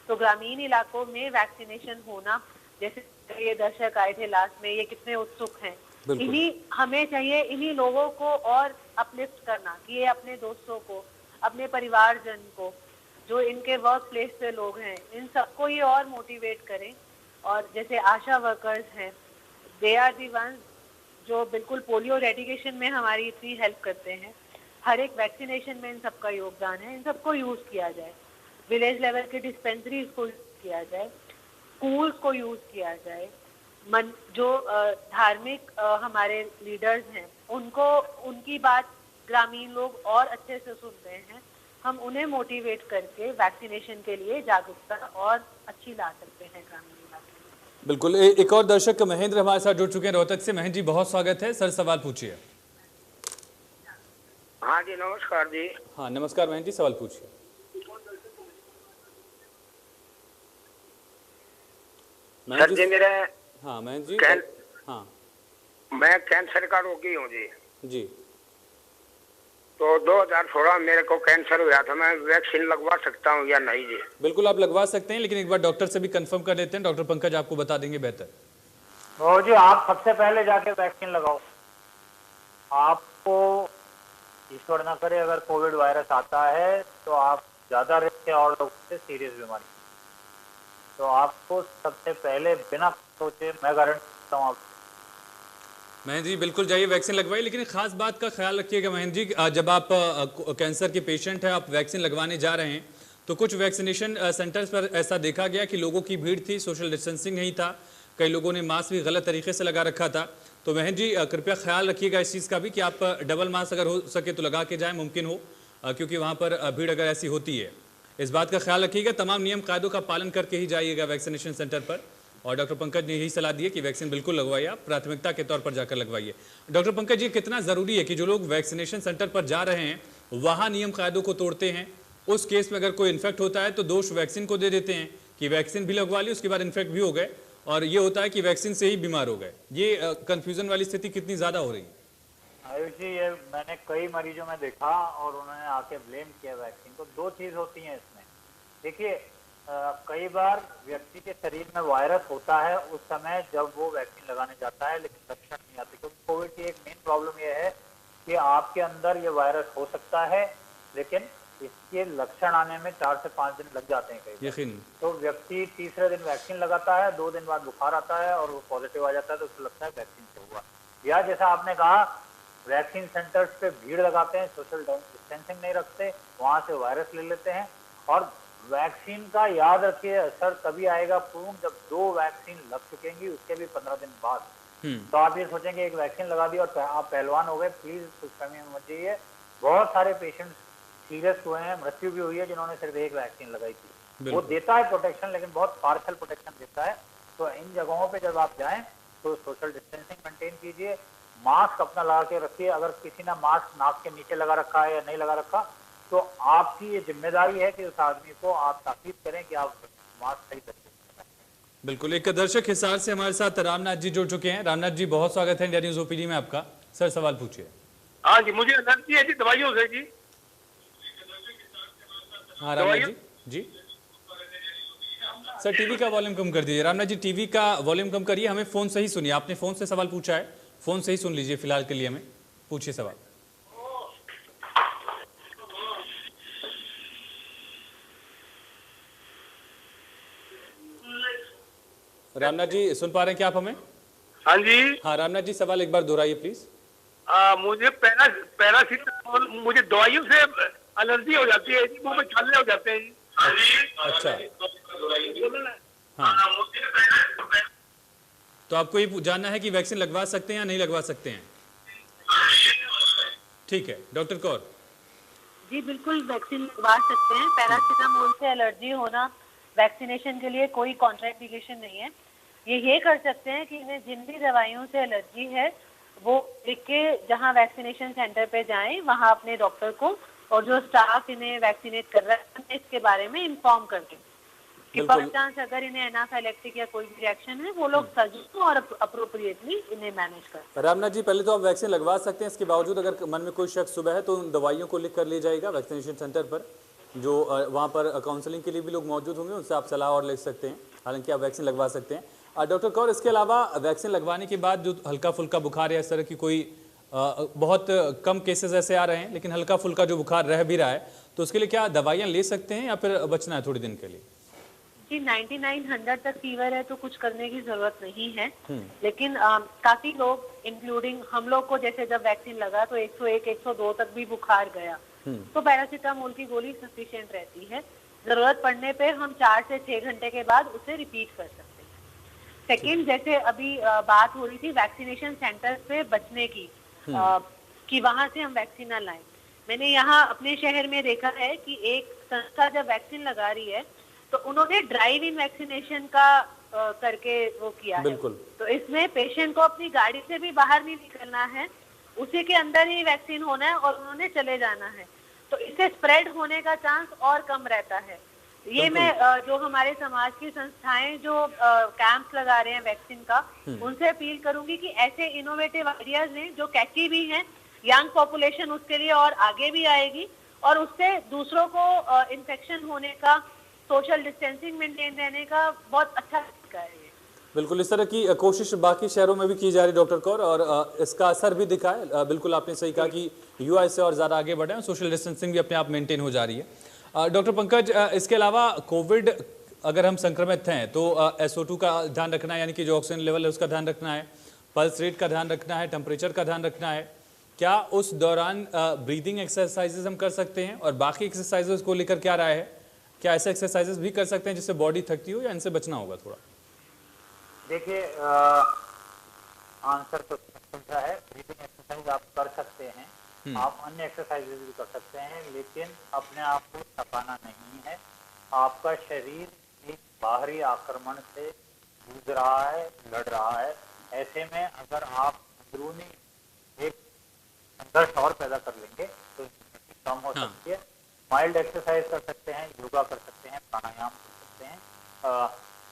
तो ग्रामीण इलाकों में वैक्सीनेशन होना, जैसे ये दर्शक आए थे लास्ट में, ये कितने उत्सुक हैं, हमें चाहिए इन्हीं लोगों को और अपलिफ्ट करना, कि ये अपने दोस्तों को, अपने परिवारजन को, जो इनके वर्क प्लेस पे लोग हैं, इन सबको ये और मोटिवेट करें। और जैसे आशा वर्कर्स हैं, दे आर दी वंस जो बिल्कुल पोलियो रेडिकेशन में हमारी इतनी हेल्प करते हैं, हर एक वैक्सीनेशन में इन सबका योगदान है, इन सबको यूज किया जाए। विलेज लेवल के डिस्पेंसरीज को यूज किया जाए, स्कूल्स को यूज किया जाए, जो धार्मिक हमारे लीडर्स हैं, उनको, उनकी बात ग्रामीण लोग और अच्छे से सुनते हैं, हम उन्हें मोटिवेट करके वैक्सीनेशन के लिए जागरूकता और अच्छी ला सकते हैं ग्रामीण इलाके में। बिल्कुल। एक और दर्शक महेंद्र हमारे साथ जुड़ चुके हैं रोहतक से। महेंद्र जी बहुत स्वागत है, सर सवाल पूछिए। हाँ जी नमस्कार जी। हाँ नमस्कार महेंद्र जी, सवाल पूछिए। सर जी मेरे, हाँ महेंद्र जी, हाँ मैं कैंसर का रोगी हूँ जी। जी। तो 2016 मेरे को कैंसर हुआ था, मैं वैक्सीन लगवा सकता हूँ या नहीं जी? बिल्कुल आप लगवा सकते हैं, लेकिन एक बार डॉक्टर से भी कंफर्म कर लेते हैं, डॉक्टर पंकज आपको बता देंगे बेहतर। तो जी आप सबसे पहले जाके वैक्सीन लगाओ। आपको ईश्वर ना करे अगर कोविड वायरस आता है तो आप ज्यादा रिस्क है और लोगों से सीरियस बीमारी, तो आपको सबसे पहले बिना सोचे मैं गारंटी देता हूँ आप। महेंद्र जी बिल्कुल जाइए वैक्सीन लगवाइए, लेकिन एक खास बात का ख्याल रखिएगा महेंद्र जी, जब आप कैंसर के पेशेंट हैं, आप वैक्सीन लगवाने जा रहे हैं, तो कुछ वैक्सीनेशन सेंटर्स पर ऐसा देखा गया कि लोगों की भीड़ थी, सोशल डिस्टेंसिंग नहीं था, कई लोगों ने मास्क भी गलत तरीके से लगा रखा था। तो महेंद्र जी कृपया ख्याल रखिएगा इस चीज़ का भी कि आप डबल मास्क अगर हो सके तो लगा के जाएँ, मुमकिन हो, क्योंकि वहाँ पर भीड़ अगर ऐसी होती है। इस बात का ख्याल रखिएगा, तमाम नियम कायदों का पालन करके ही जाइएगा वैक्सीनेशन सेंटर पर। और डॉक्टर पंकज ने यही सलाह दी है कि वैक्सीन बिल्कुल लगवाइए, आप प्राथमिकता के तौर पर जाकर लगवाइए। डॉक्टर पंकज ये कितना ज़रूरी है कि जो लोग वैक्सीनेशन सेंटर पर जा रहे हैं वहाँ नियम कायदों को तोड़ते हैं, उस केस में अगर कोई इन्फेक्ट होता है तो दोष वैक्सीन को दे देते हैं कि वैक्सीन भी लगवा ली, उसके बाद इन्फेक्ट भी हो गए, और ये होता है कि वैक्सीन से ही बीमार हो गए। ये कन्फ्यूजन वाली स्थिति कितनी ज़्यादा हो रही है? आयुष जी ये मैंने कई मरीजों में देखा और उन्होंने आके ब्लेम किया वैक्सीन को। दो चीज़ होती हैं इसमें, देखिए कई बार व्यक्ति के शरीर में वायरस होता है उस समय जब वो वैक्सीन लगाने जाता है, लेकिन लक्षण नहीं आते, क्योंकि कोविड की एक मेन प्रॉब्लम ये है कि आपके अंदर ये वायरस हो सकता है, लेकिन इसके लक्षण आने में 4 से 5 दिन लग जाते हैं कई बार। तो व्यक्ति तीसरे दिन वैक्सीन लगाता है, 2 दिन बाद बुखार आता है और वो पॉजिटिव आ जाता है, तो उसको लगता है वैक्सीन से हुआ। या जैसा आपने कहा वैक्सीन सेंटर्स पे भीड़ लगाते हैं, सोशल डिस्टेंसिंग नहीं रखते, वहां से वायरस ले लेते हैं। और वैक्सीन का याद रखिए असर तभी आएगा पूर्ण जब 2 वैक्सीन लग चुकेंगी, उसके भी 15 दिन बाद। तो आप ये सोचेंगे एक वैक्सीन लगा दी और आप पहलवान हो गए, प्लीज कुछ कमी मत जाइए। बहुत सारे पेशेंट सीरियस हुए हैं, मृत्यु भी हुई है जिन्होंने सिर्फ एक वैक्सीन लगाई थी। वो देता है प्रोटेक्शन, लेकिन बहुत पार्शियल प्रोटेक्शन देता है। तो इन जगहों पे जब आप जाएं तो सोशल डिस्टेंसिंग मेंटेन कीजिए, मास्क अपना लगा के रखिए। अगर किसी ने मास्क नाक के नीचे लगा रखा है या नहीं लगा रखा, तो आपकी ये जिम्मेदारी है कि उस आदमी को आप ताकीद करें कि आप मास्क सही तरीके से। बिल्कुल। एक दर्शक हिसार से हमारे साथ रामनाथ जी जुड़ चुके हैं। रामनाथ जी बहुत स्वागत है इंडिया न्यूज ओपीडी में आपका। सर सवाल पूछिए। हाँ जी, मुझे एलर्जी है जी दवाइयों से जी। हाँ रामनाथ जी। जी सर टीवी का वॉल्यूम कम कर दीजिए। रामनाथ जी टीवी का वॉल्यूम कम करिए, हमें फोन से ही सुनिए। आपने फोन से सवाल पूछा है, फोन से ही सुन लीजिए फिलहाल के लिए। हमें पूछिए सवाल। रामनाथ जी सुन पा रहे हैं क्या आप हमें? हाँ जी। हाँ रामनाथ जी सवाल एक बार दोहराइए प्लीज। मुझे पैरासीटामोल, मुझे दवाइयों से एलर्जी हो जाती है, मुंह में छाले हो जाते हैं। अच्छा, हाँ। तो आपको ये जानना है कि वैक्सीन लगवा सकते हैं या नहीं लगवा सकते हैं? ठीक है, डॉक्टर कौर। जी बिल्कुल वैक्सीन लगवा सकते हैं। पैरासीटामोल से एलर्जी होना वैक्सीनेशन के लिए कोई कॉन्ट्राइंडिकेशन नहीं है। ये कर सकते हैं कि इन्हें जिन भी दवाइयों से एलर्जी है वो लिख के जहाँ वैक्सीनेशन सेंटर पे जाएं, वहाँ अपने डॉक्टर को और जो स्टाफ इन्हें वैक्सीनेट कर रहा है इसके बारे में इन्फॉर्म कर दें कि बाय चांस अगर इन्हें एनाफाइलेक्टिक या कोई भी रिएक्शन है वो लोग सजग और अप्रोप्रिएटली इन्हें मैनेज करें। रामनाथ जी, पहले तो आप वैक्सीन लगवा सकते हैं, इसके बावजूद अगर मन में कोई शक सुबह है तो उन दवाइयों को लिख कर ले जाएगा वैक्सीनेशन सेंटर पर, जो वहाँ पर काउंसलिंग के लिए भी लोग मौजूद होंगे, उनसे आप सलाह और ले सकते हैं। हालांकि आप वैक्सीन लगवा सकते हैं। डॉक्टर कौर, इसके अलावा वैक्सीन लगवाने के बाद जो हल्का फुल्का बुखार या इस तरह की कोई बहुत कम केसेस ऐसे आ रहे हैं लेकिन हल्का फुल्का जो बुखार रह भी रहा है, तो उसके लिए क्या दवाइयाँ ले सकते हैं या फिर बचना है थोड़ी दिन के लिए? जी 99-100 तक फीवर है तो कुछ करने की जरूरत नहीं है, लेकिन काफी लोग इंक्लूडिंग हम लोग को जैसे जब वैक्सीन लगा तो 101-102 तक भी बुखार गया तो पैरासीटामोल की गोली सफिशिएंट रहती है। जरूरत पड़ने पे हम 4 से 6 घंटे के बाद उसे रिपीट कर सकते हैं। सेकेंड, जैसे अभी बात हो रही थी वैक्सीनेशन सेंटर पे बचने की कि वहां से हम वैक्सीन ना लाएं। मैंने यहाँ अपने शहर में देखा है कि एक संस्था जब वैक्सीन लगा रही है तो उन्होंने ड्राइव इन वैक्सीनेशन का करके वो किया है। तो इसमें पेशेंट को अपनी गाड़ी से भी बाहर नहीं निकलना है, उसी के अंदर ही वैक्सीन होना है और उन्होंने चले जाना है, तो इससे स्प्रेड होने का चांस और कम रहता है। ये मैं जो हमारे समाज की संस्थाएं जो कैंप्स लगा रहे हैं वैक्सीन का, उनसे अपील करूंगी कि ऐसे इनोवेटिव आइडियाज हैं जो कैची भी हैं, यंग पॉपुलेशन उसके लिए और आगे भी आएगी और उससे दूसरों को इन्फेक्शन होने का, सोशल डिस्टेंसिंग मेंटेन रहने का बहुत अच्छा तरीका है। बिल्कुल, इस तरह की कोशिश बाकी शहरों में भी की जा रही है डॉक्टर कौर, और इसका असर भी दिखा है। बिल्कुल आपने सही कहा कि युवा इससे और ज़्यादा आगे बढ़े हैं, सोशल डिस्टेंसिंग भी अपने आप मेंटेन हो जा रही है। डॉक्टर पंकज, इसके अलावा कोविड अगर हम संक्रमित हैं तो SO2 का ध्यान रखना है, यानी कि जो ऑक्सीजन लेवल है उसका ध्यान रखना है, पल्स रेट का ध्यान रखना है, टेम्परेचर का ध्यान रखना है। क्या उस दौरान ब्रीदिंग एक्सरसाइजेज हम कर सकते हैं, और बाकी एक्सरसाइजेज को लेकर क्या राय है? क्या ऐसे एक्सरसाइजेज भी कर सकते हैं जिससे बॉडी थकती हो, या इनसे बचना होगा थोड़ा? देखिए, आंसर तो समझा है। ब्रीदिंग एक्सरसाइज आप कर सकते हैं, आप अन्य एक्सरसाइजेज भी कर सकते हैं, लेकिन अपने आप को थकाना नहीं है। आपका शरीर एक बाहरी आक्रमण से जूझ रहा है, लड़ रहा है। ऐसे में अगर आप अंदरूनी एक संघर्ष और पैदा कर लेंगे तो कम हो सकती है। माइल्ड एक्सरसाइज कर सकते हैं, योगा कर सकते हैं, प्राणायाम कर सकते हैं,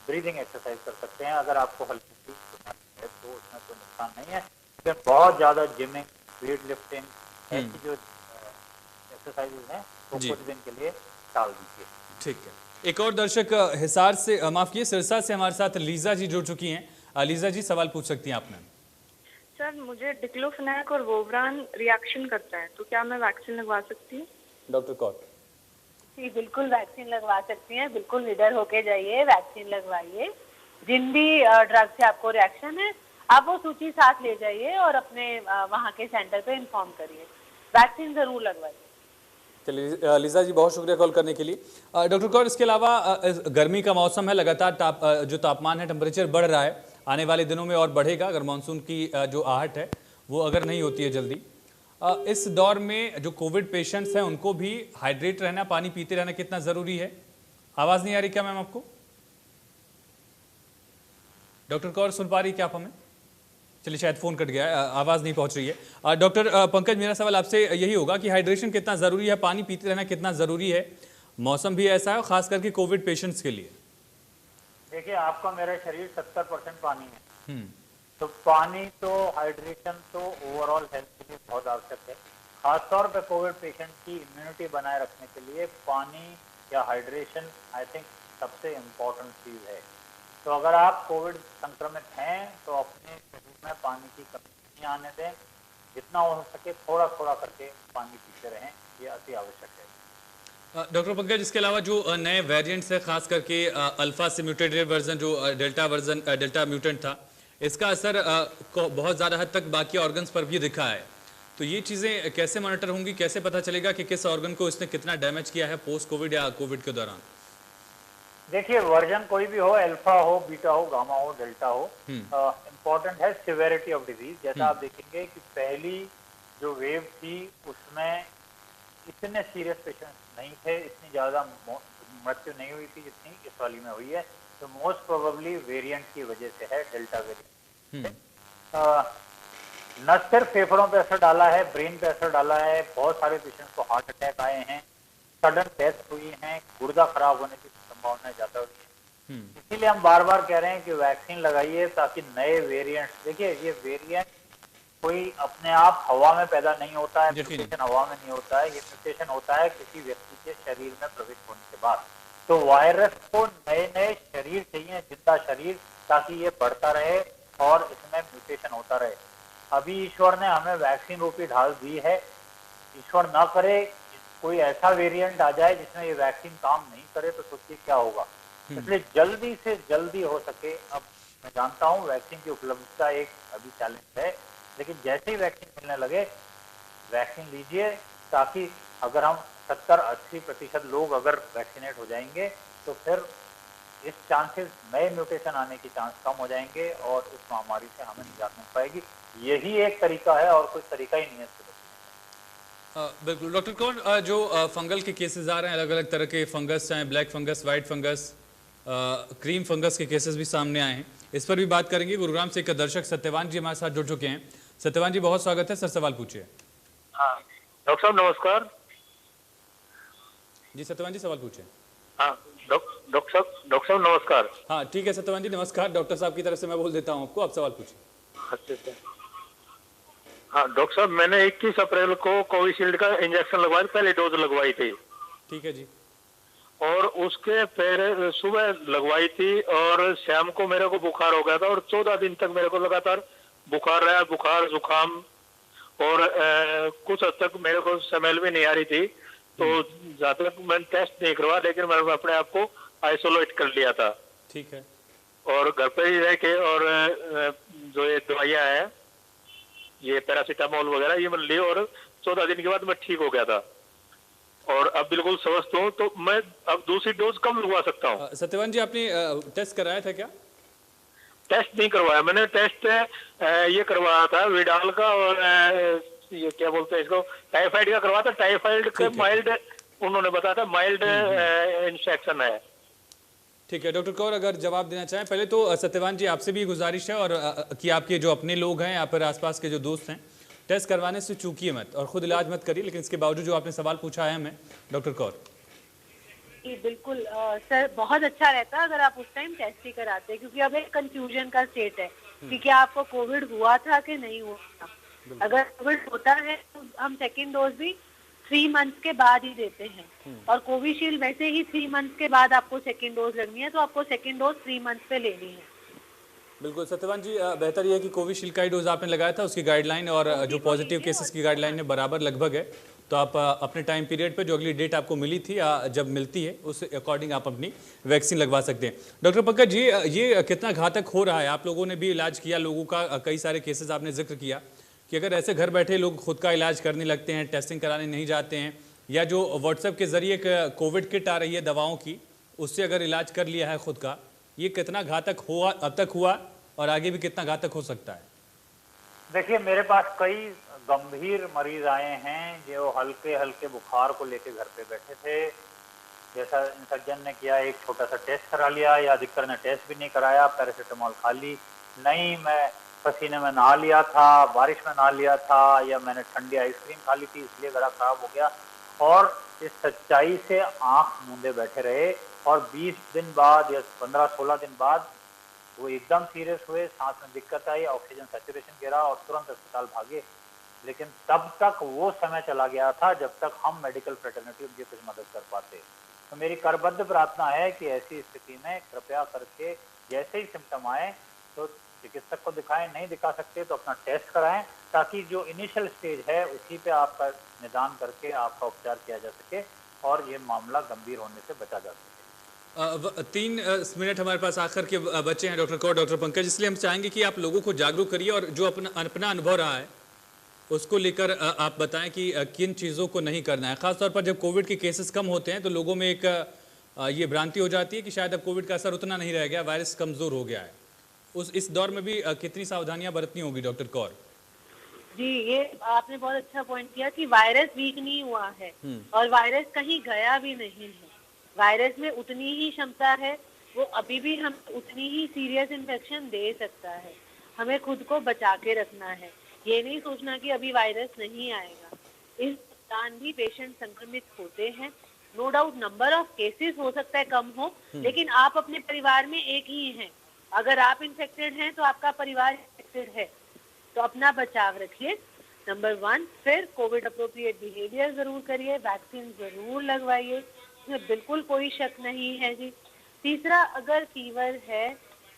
ब्रीदिंग एक्सरसाइज कर सकते हैं। अगर आपको हल्की सी बीमारी है तो उसमें कोई नुकसान नहीं है, लेकिन बहुत ज़्यादा जिमिंग, वेट लिफ्टिंग ऐसी जो एक्सरसाइजेज हैं वो कुछ दिन के लिए टाल दीजिए। ठीक है। एक और दर्शक हिसार से, माफ कीजिए, सिरसा से हमारे साथ लीजा जी जुड़ चुकी हैं। लीजा जी, सवाल पूछ सकती हैं आपने। सर, मुझे डिक्लोफेनाक और वोब्रान रिएक्शन करता है, तो क्या मैं वैक्सीन लगवा सकती हूँ? डॉक्टर कौर। जी बिल्कुल वैक्सीन लगवा सकती हैं, बिल्कुल निडर होके जाइए, वैक्सीन लगवाइए। जिन भी ड्रग से आपको रिएक्शन है आप वो सूची साथ ले जाइए और अपने वहाँ के सेंटर पे इन्फॉर्म करिए, वैक्सीन जरूर लगवाइए। चलिए लीजा जी, बहुत शुक्रिया कॉल करने के लिए। डॉक्टर कौर, इसके अलावा गर्मी का मौसम है, लगातार जो तापमान है, टेम्परेचर बढ़ रहा है, आने वाले दिनों में और बढ़ेगा अगर मानसून की जो आहट है वो अगर नहीं होती है जल्दी। इस दौर में जो कोविड पेशेंट्स हैं उनको भी हाइड्रेट रहना, पानी पीते रहना कितना ज़रूरी है? आवाज़ नहीं आ रही क्या मैम आपको? डॉक्टर कौर, सुन पा रही क्या आप हमें? चलिए, शायद फ़ोन कट गया है, आवाज़ नहीं पहुंच रही है। डॉक्टर पंकज, मेरा सवाल आपसे यही होगा कि हाइड्रेशन कितना ज़रूरी है, पानी पीते रहना कितना ज़रूरी है? मौसम भी ऐसा है, खास करके कोविड पेशेंट्स के लिए। देखिए, आपका मेरा शरीर 70% पानी है, तो पानी तो हाइड्रेशन तो ओवरऑल हेल्थ के लिए बहुत आवश्यक है। खासतौर पे कोविड पेशेंट की इम्यूनिटी बनाए रखने के लिए पानी या हाइड्रेशन आई थिंक सबसे इम्पोर्टेंट चीज़ है। तो अगर आप कोविड संक्रमित हैं तो अपने शरीर में पानी की कमी नहीं आने दें, जितना हो सके थोड़ा थोड़ा करके पानी पीते रहें, ये अति आवश्यक है। डॉक्टर पंकज, इसके अलावा जो नए वेरिएंट्स है, खास करके अल्फा से म्यूटेटेड वर्जन जो डेल्टा म्यूटेंट था, इसका असर बहुत ज़्यादा हद तक बाकी ऑर्गन्स पर भी दिखा है। तो ये चीज़ें कैसे मॉनिटर होंगी, कैसे पता चलेगा कि किस ऑर्गन को इसने कितना डैमेज किया है पोस्ट कोविड या कोविड के दौरान? देखिए, वर्जन कोई भी हो, अल्फा हो, बीटा हो, गामा हो, डेल्टा हो, इम्पोर्टेंट है सिवेरिटी ऑफ डिजीज। जैसा आप देखेंगे कि पहली जो वेव थी उसमें इतने सीरियस पेशेंट्स नहीं थे, इतनी ज्यादा मृत्यु नहीं हुई थी जितनी इस वाली में हुई है। तो मोस्ट प्रोबेबली वेरिएंट की वजह से है, डेल्टा वेरिएंट। न सिर्फ फेफड़ों पे असर डाला है, ब्रेन पे असर डाला है, बहुत सारे पेशेंट्स को हार्ट अटैक आए हैं, सडन डेथ हुई है, गुर्दा खराब होने की संभावना ज्यादा हुई है। इसीलिए हम बार बार कह रहे हैं कि वैक्सीन लगाइए ताकि नए वेरिएंट्स, देखिए ये वेरिएंट कोई अपने आप हवा में पैदा नहीं होता है, म्यूटेशन हवा में नहीं होता है, ये म्यूटेशन होता है किसी व्यक्ति के शरीर में प्रवेश होने के बाद। तो वायरस को नए नए शरीर चाहिए, जिंदा शरीर, ताकि ये बढ़ता रहे और इसमें म्यूटेशन होता रहे। अभी ईश्वर ने हमें वैक्सीन रूपी ढाल दी है, ईश्वर ना करे कोई ऐसा वेरिएंट आ जाए जिसमें ये वैक्सीन काम नहीं करे तो सोचिए क्या होगा। इसलिए जल्दी से जल्दी हो सके, अब मैं जानता हूँ वैक्सीन की उपलब्धता एक अभी चैलेंज है, लेकिन जैसे ही वैक्सीन मिलने लगे वैक्सीन लीजिए, ताकि अगर हम 70-80% लोग अगर वैक्सीनेट हो जाएंगे तो फिर इस चांसेस नए म्यूटेशन आने की चांस कम हो जाएंगे और इस महामारी से हमें निजात मिल पाएगी। यही एक तरीका है और कोई तरीका ही नहीं है इससे बचने। बिल्कुल डॉक्टर कौर, जो फंगल के केसेस आ रहे हैं, अलग अलग तरह के फंगस हैं, black fungus, white fungus, cream fungus के केसेस भी सामने आए हैं, इस पर भी बात करेंगे। गुरुग्राम से एक दर्शक सत्यवान जी हमारे साथ जुड़ चुके हैं। सत्यवान जी, बहुत स्वागत है सर, सवाल पूछिए। हाँ डॉक्टर साहब नमस्कार। जी सत्यवान जी, सवाल पूछिए। हाँ डॉक्टर साहब नमस्कार। हाँ ठीक है सत्यवान जी, नमस्कार। डॉक्टर साहब की तरफ से मैं बोल देता हूँ आपको, आप सवाल पूछिए। अच्छा। हाँ डॉक्टर साहब, मैंने 21 अप्रैल को कोविशील्ड का इंजेक्शन लगवाया, पहले डोज लगवाई थी। ठीक है जी। और उसके पहले सुबह लगवाई थी और शाम को मेरे को बुखार हो गया था और 14 दिन तक मेरे को लगातार बुखार रहा, बुखार जुकाम, और कुछ हद तक मेरे को स्मेल भी नहीं आ रही थी। तो ज्यादा मैंने टेस्ट नहीं करवा, लेकिन मैंने अपने आप को आइसोलेट कर लिया था। ठीक है। और घर पे ही रह के, और जो ये दवाइयाँ हैं, ये पैरासीटामोल वगैरह, ये मैंने ली और 14 दिन के बाद मैं ठीक हो गया था और अब बिल्कुल स्वस्थ हूँ। तो मैं अब दूसरी डोज कब लगवा सकता हूँ? सत्यवान जी, आपने टेस्ट कराया था क्या? टेस्ट नहीं करवाया मैंने, टेस्ट ये करवाया था विडाल का, और ये क्या बोलते हैं इसको, टाइफाइड का करवाया था। टाइफाइड का माइल्ड, उन्होंने बताया था माइल्ड इन्फेक्शन है। ठीक है डॉक्टर कौर, अगर जवाब देना चाहें। पहले तो सत्यवान जी आपसे भी गुजारिश है और कि आपके जो अपने लोग हैं या फिर आसपास के जो दोस्त हैं, टेस्ट करवाने से चूकिए मत और खुद इलाज मत करिए। लेकिन इसके बावजूद जो आपने सवाल पूछा है हमें, डॉक्टर कौर। जी बिल्कुल सर, बहुत अच्छा रहता अगर आप उस टाइम टेस्ट ही कराते, क्योंकि अब एक कंफ्यूजन का स्टेट है कि क्या आपको कोविड हुआ था कि नहीं हुआ था। अगर कोविड होता है तो हम सेकेंड डोज भी 3 मंथ्स के बाद ही देते हैं, और कोविशील्ड वैसे ही 3 मंथ्स के बाद आपको सेकेंड डोज लगनी है, तो आपको सेकेंड डोज 3 मंथ्स पे लेनी है। बिल्कुल सत्यवान जी, बेहतर यह है कि कोविशील्ड का ही डोज आपने लगाया था, उसकी गाइडलाइन और जो पॉजिटिव केसेस की गाइडलाइन है बराबर लगभग है। तो आप अपने टाइम पीरियड पे जो अगली डेट आपको मिली थी या जब मिलती है उस अकॉर्डिंग आप अपनी वैक्सीन लगवा सकते हैं। डॉक्टर पंकज जी, ये कितना घातक हो रहा है? आप लोगों ने भी इलाज किया लोगों का, कई सारे केसेस आपने जिक्र किया कि अगर ऐसे घर बैठे लोग खुद का इलाज करने लगते हैं, टेस्टिंग कराने नहीं जाते हैं, या जो व्हाट्सएप के जरिए कोविड किट आ रही है दवाओं की, उससे अगर इलाज कर लिया है खुद का, ये कितना घातक हुआ अब तक हुआ और आगे भी कितना घातक हो सकता है? देखिए, मेरे पास कई गंभीर मरीज आए हैं जो हल्के हल्के बुखार को लेके घर पे बैठे थे। जैसा इन सज्जन ने किया, एक छोटा सा टेस्ट करा लिया, या अधिकतर ने टेस्ट भी नहीं कराया, पैरासीटामोल खा ली। नहीं, मैं पसीने में नहा लिया था, बारिश में नहा लिया था, या मैंने ठंडी आइसक्रीम खा ली थी इसलिए गला खराब हो गया। और इस सच्चाई से आंख मूंदे बैठे रहे और 20 दिन बाद या 15-16 दिन बाद वो एकदम सीरियस हुए, सांस में दिक्कत आई, ऑक्सीजन सैचुरेशन गिरा और तुरंत अस्पताल भागे। लेकिन तब तक वो समय चला गया था जब तक हम मेडिकल फ्रेटर्निटी उनकी कुछ मदद कर पाते। तो मेरी करबद्ध प्रार्थना है कि ऐसी स्थिति में कृपया करके जैसे ही सिम्टम आए तो चिकित्सक को दिखाएं, नहीं दिखा सकते तो अपना टेस्ट कराएं, ताकि जो इनिशियल स्टेज है उसी पे आपका निदान करके आपका उपचार किया जा सके और ये मामला गंभीर होने से बचा जा सके। 3 मिनट हमारे पास आखिर के बच्चे हैं डॉक्टर कौर, डॉक्टर पंकज, इसलिए हम चाहेंगे कि आप लोगों को जागरूक करिए और जो अपना अनुभव रहा है उसको लेकर आप बताएं कि किन चीज़ों को नहीं करना है। खासतौर पर जब कोविड के केसेस कम होते हैं तो लोगों में एक ये भ्रांति हो जाती है कि शायद अब कोविड का असर उतना नहीं रह गया, वायरस कमज़ोर हो गया है। इस दौर में भी कितनी सावधानियां बरतनी होगी डॉक्टर कौर? जी, ये आपने बहुत अच्छा पॉइंट किया कि वायरस वीक नहीं हुआ है और वायरस कहीं गया भी नहीं है। वायरस में उतनी ही क्षमता है, वो अभी भी हम उतनी ही सीरियस इन्फेक्शन दे सकता है। हमें खुद को बचा के रखना है, ये नहीं सोचना कि अभी वायरस नहीं आएगा। इस दौरान भी पेशेंट संक्रमित होते हैं, no doubt number of cases हो सकता है कम हो, लेकिन आप अपने परिवार में एक ही हैं। अगर आप इन्फेक्टेड हैं तो आपका परिवार इन्फेक्टेड है, तो अपना बचाव रखिए नंबर 1। फिर कोविड अप्रोप्रिएट बिहेवियर जरूर करिए, वैक्सीन जरूर लगवाइए, इसमें बिल्कुल कोई शक नहीं है जी। तीसरा, अगर फीवर है,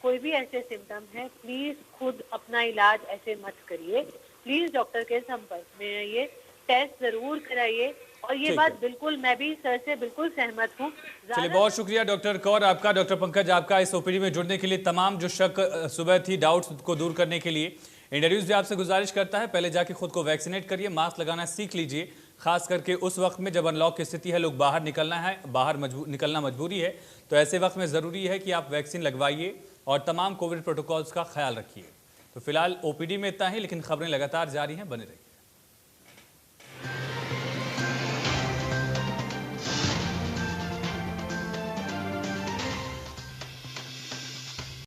कोई भी ऐसे सिम्टम है, प्लीज खुद अपना इलाज ऐसे मत करिए, प्लीज डॉक्टर के संपर्क में आइए, टेस्ट जरूर कराइए। और ये बात बिल्कुल मैं भी सर से बिल्कुल सहमत हूँ। चलिए, बहुत शुक्रिया डॉक्टर कौर आपका, डॉक्टर पंकज आपका इस ओपीडी में जुड़ने के लिए। तमाम जो शक सुबह थी, डाउट्स को दूर करने के लिए इंडिया न्यूज़ भी आपसे गुजारिश करता है, पहले जाके खुद को वैक्सीनेट करिए, मास्क लगाना सीख लीजिए। खास करके उस वक्त में जब अनलॉक की स्थिति है, लोग बाहर निकलना मजबूरी है, तो ऐसे वक्त में ज़रूरी है कि आप वैक्सीन लगवाइए और तमाम कोविड प्रोटोकॉल्स का ख्याल रखिए। तो फिलहाल ओपीडी में इतना ही, लेकिन खबरें लगातार जारी हैं, बने रहिए।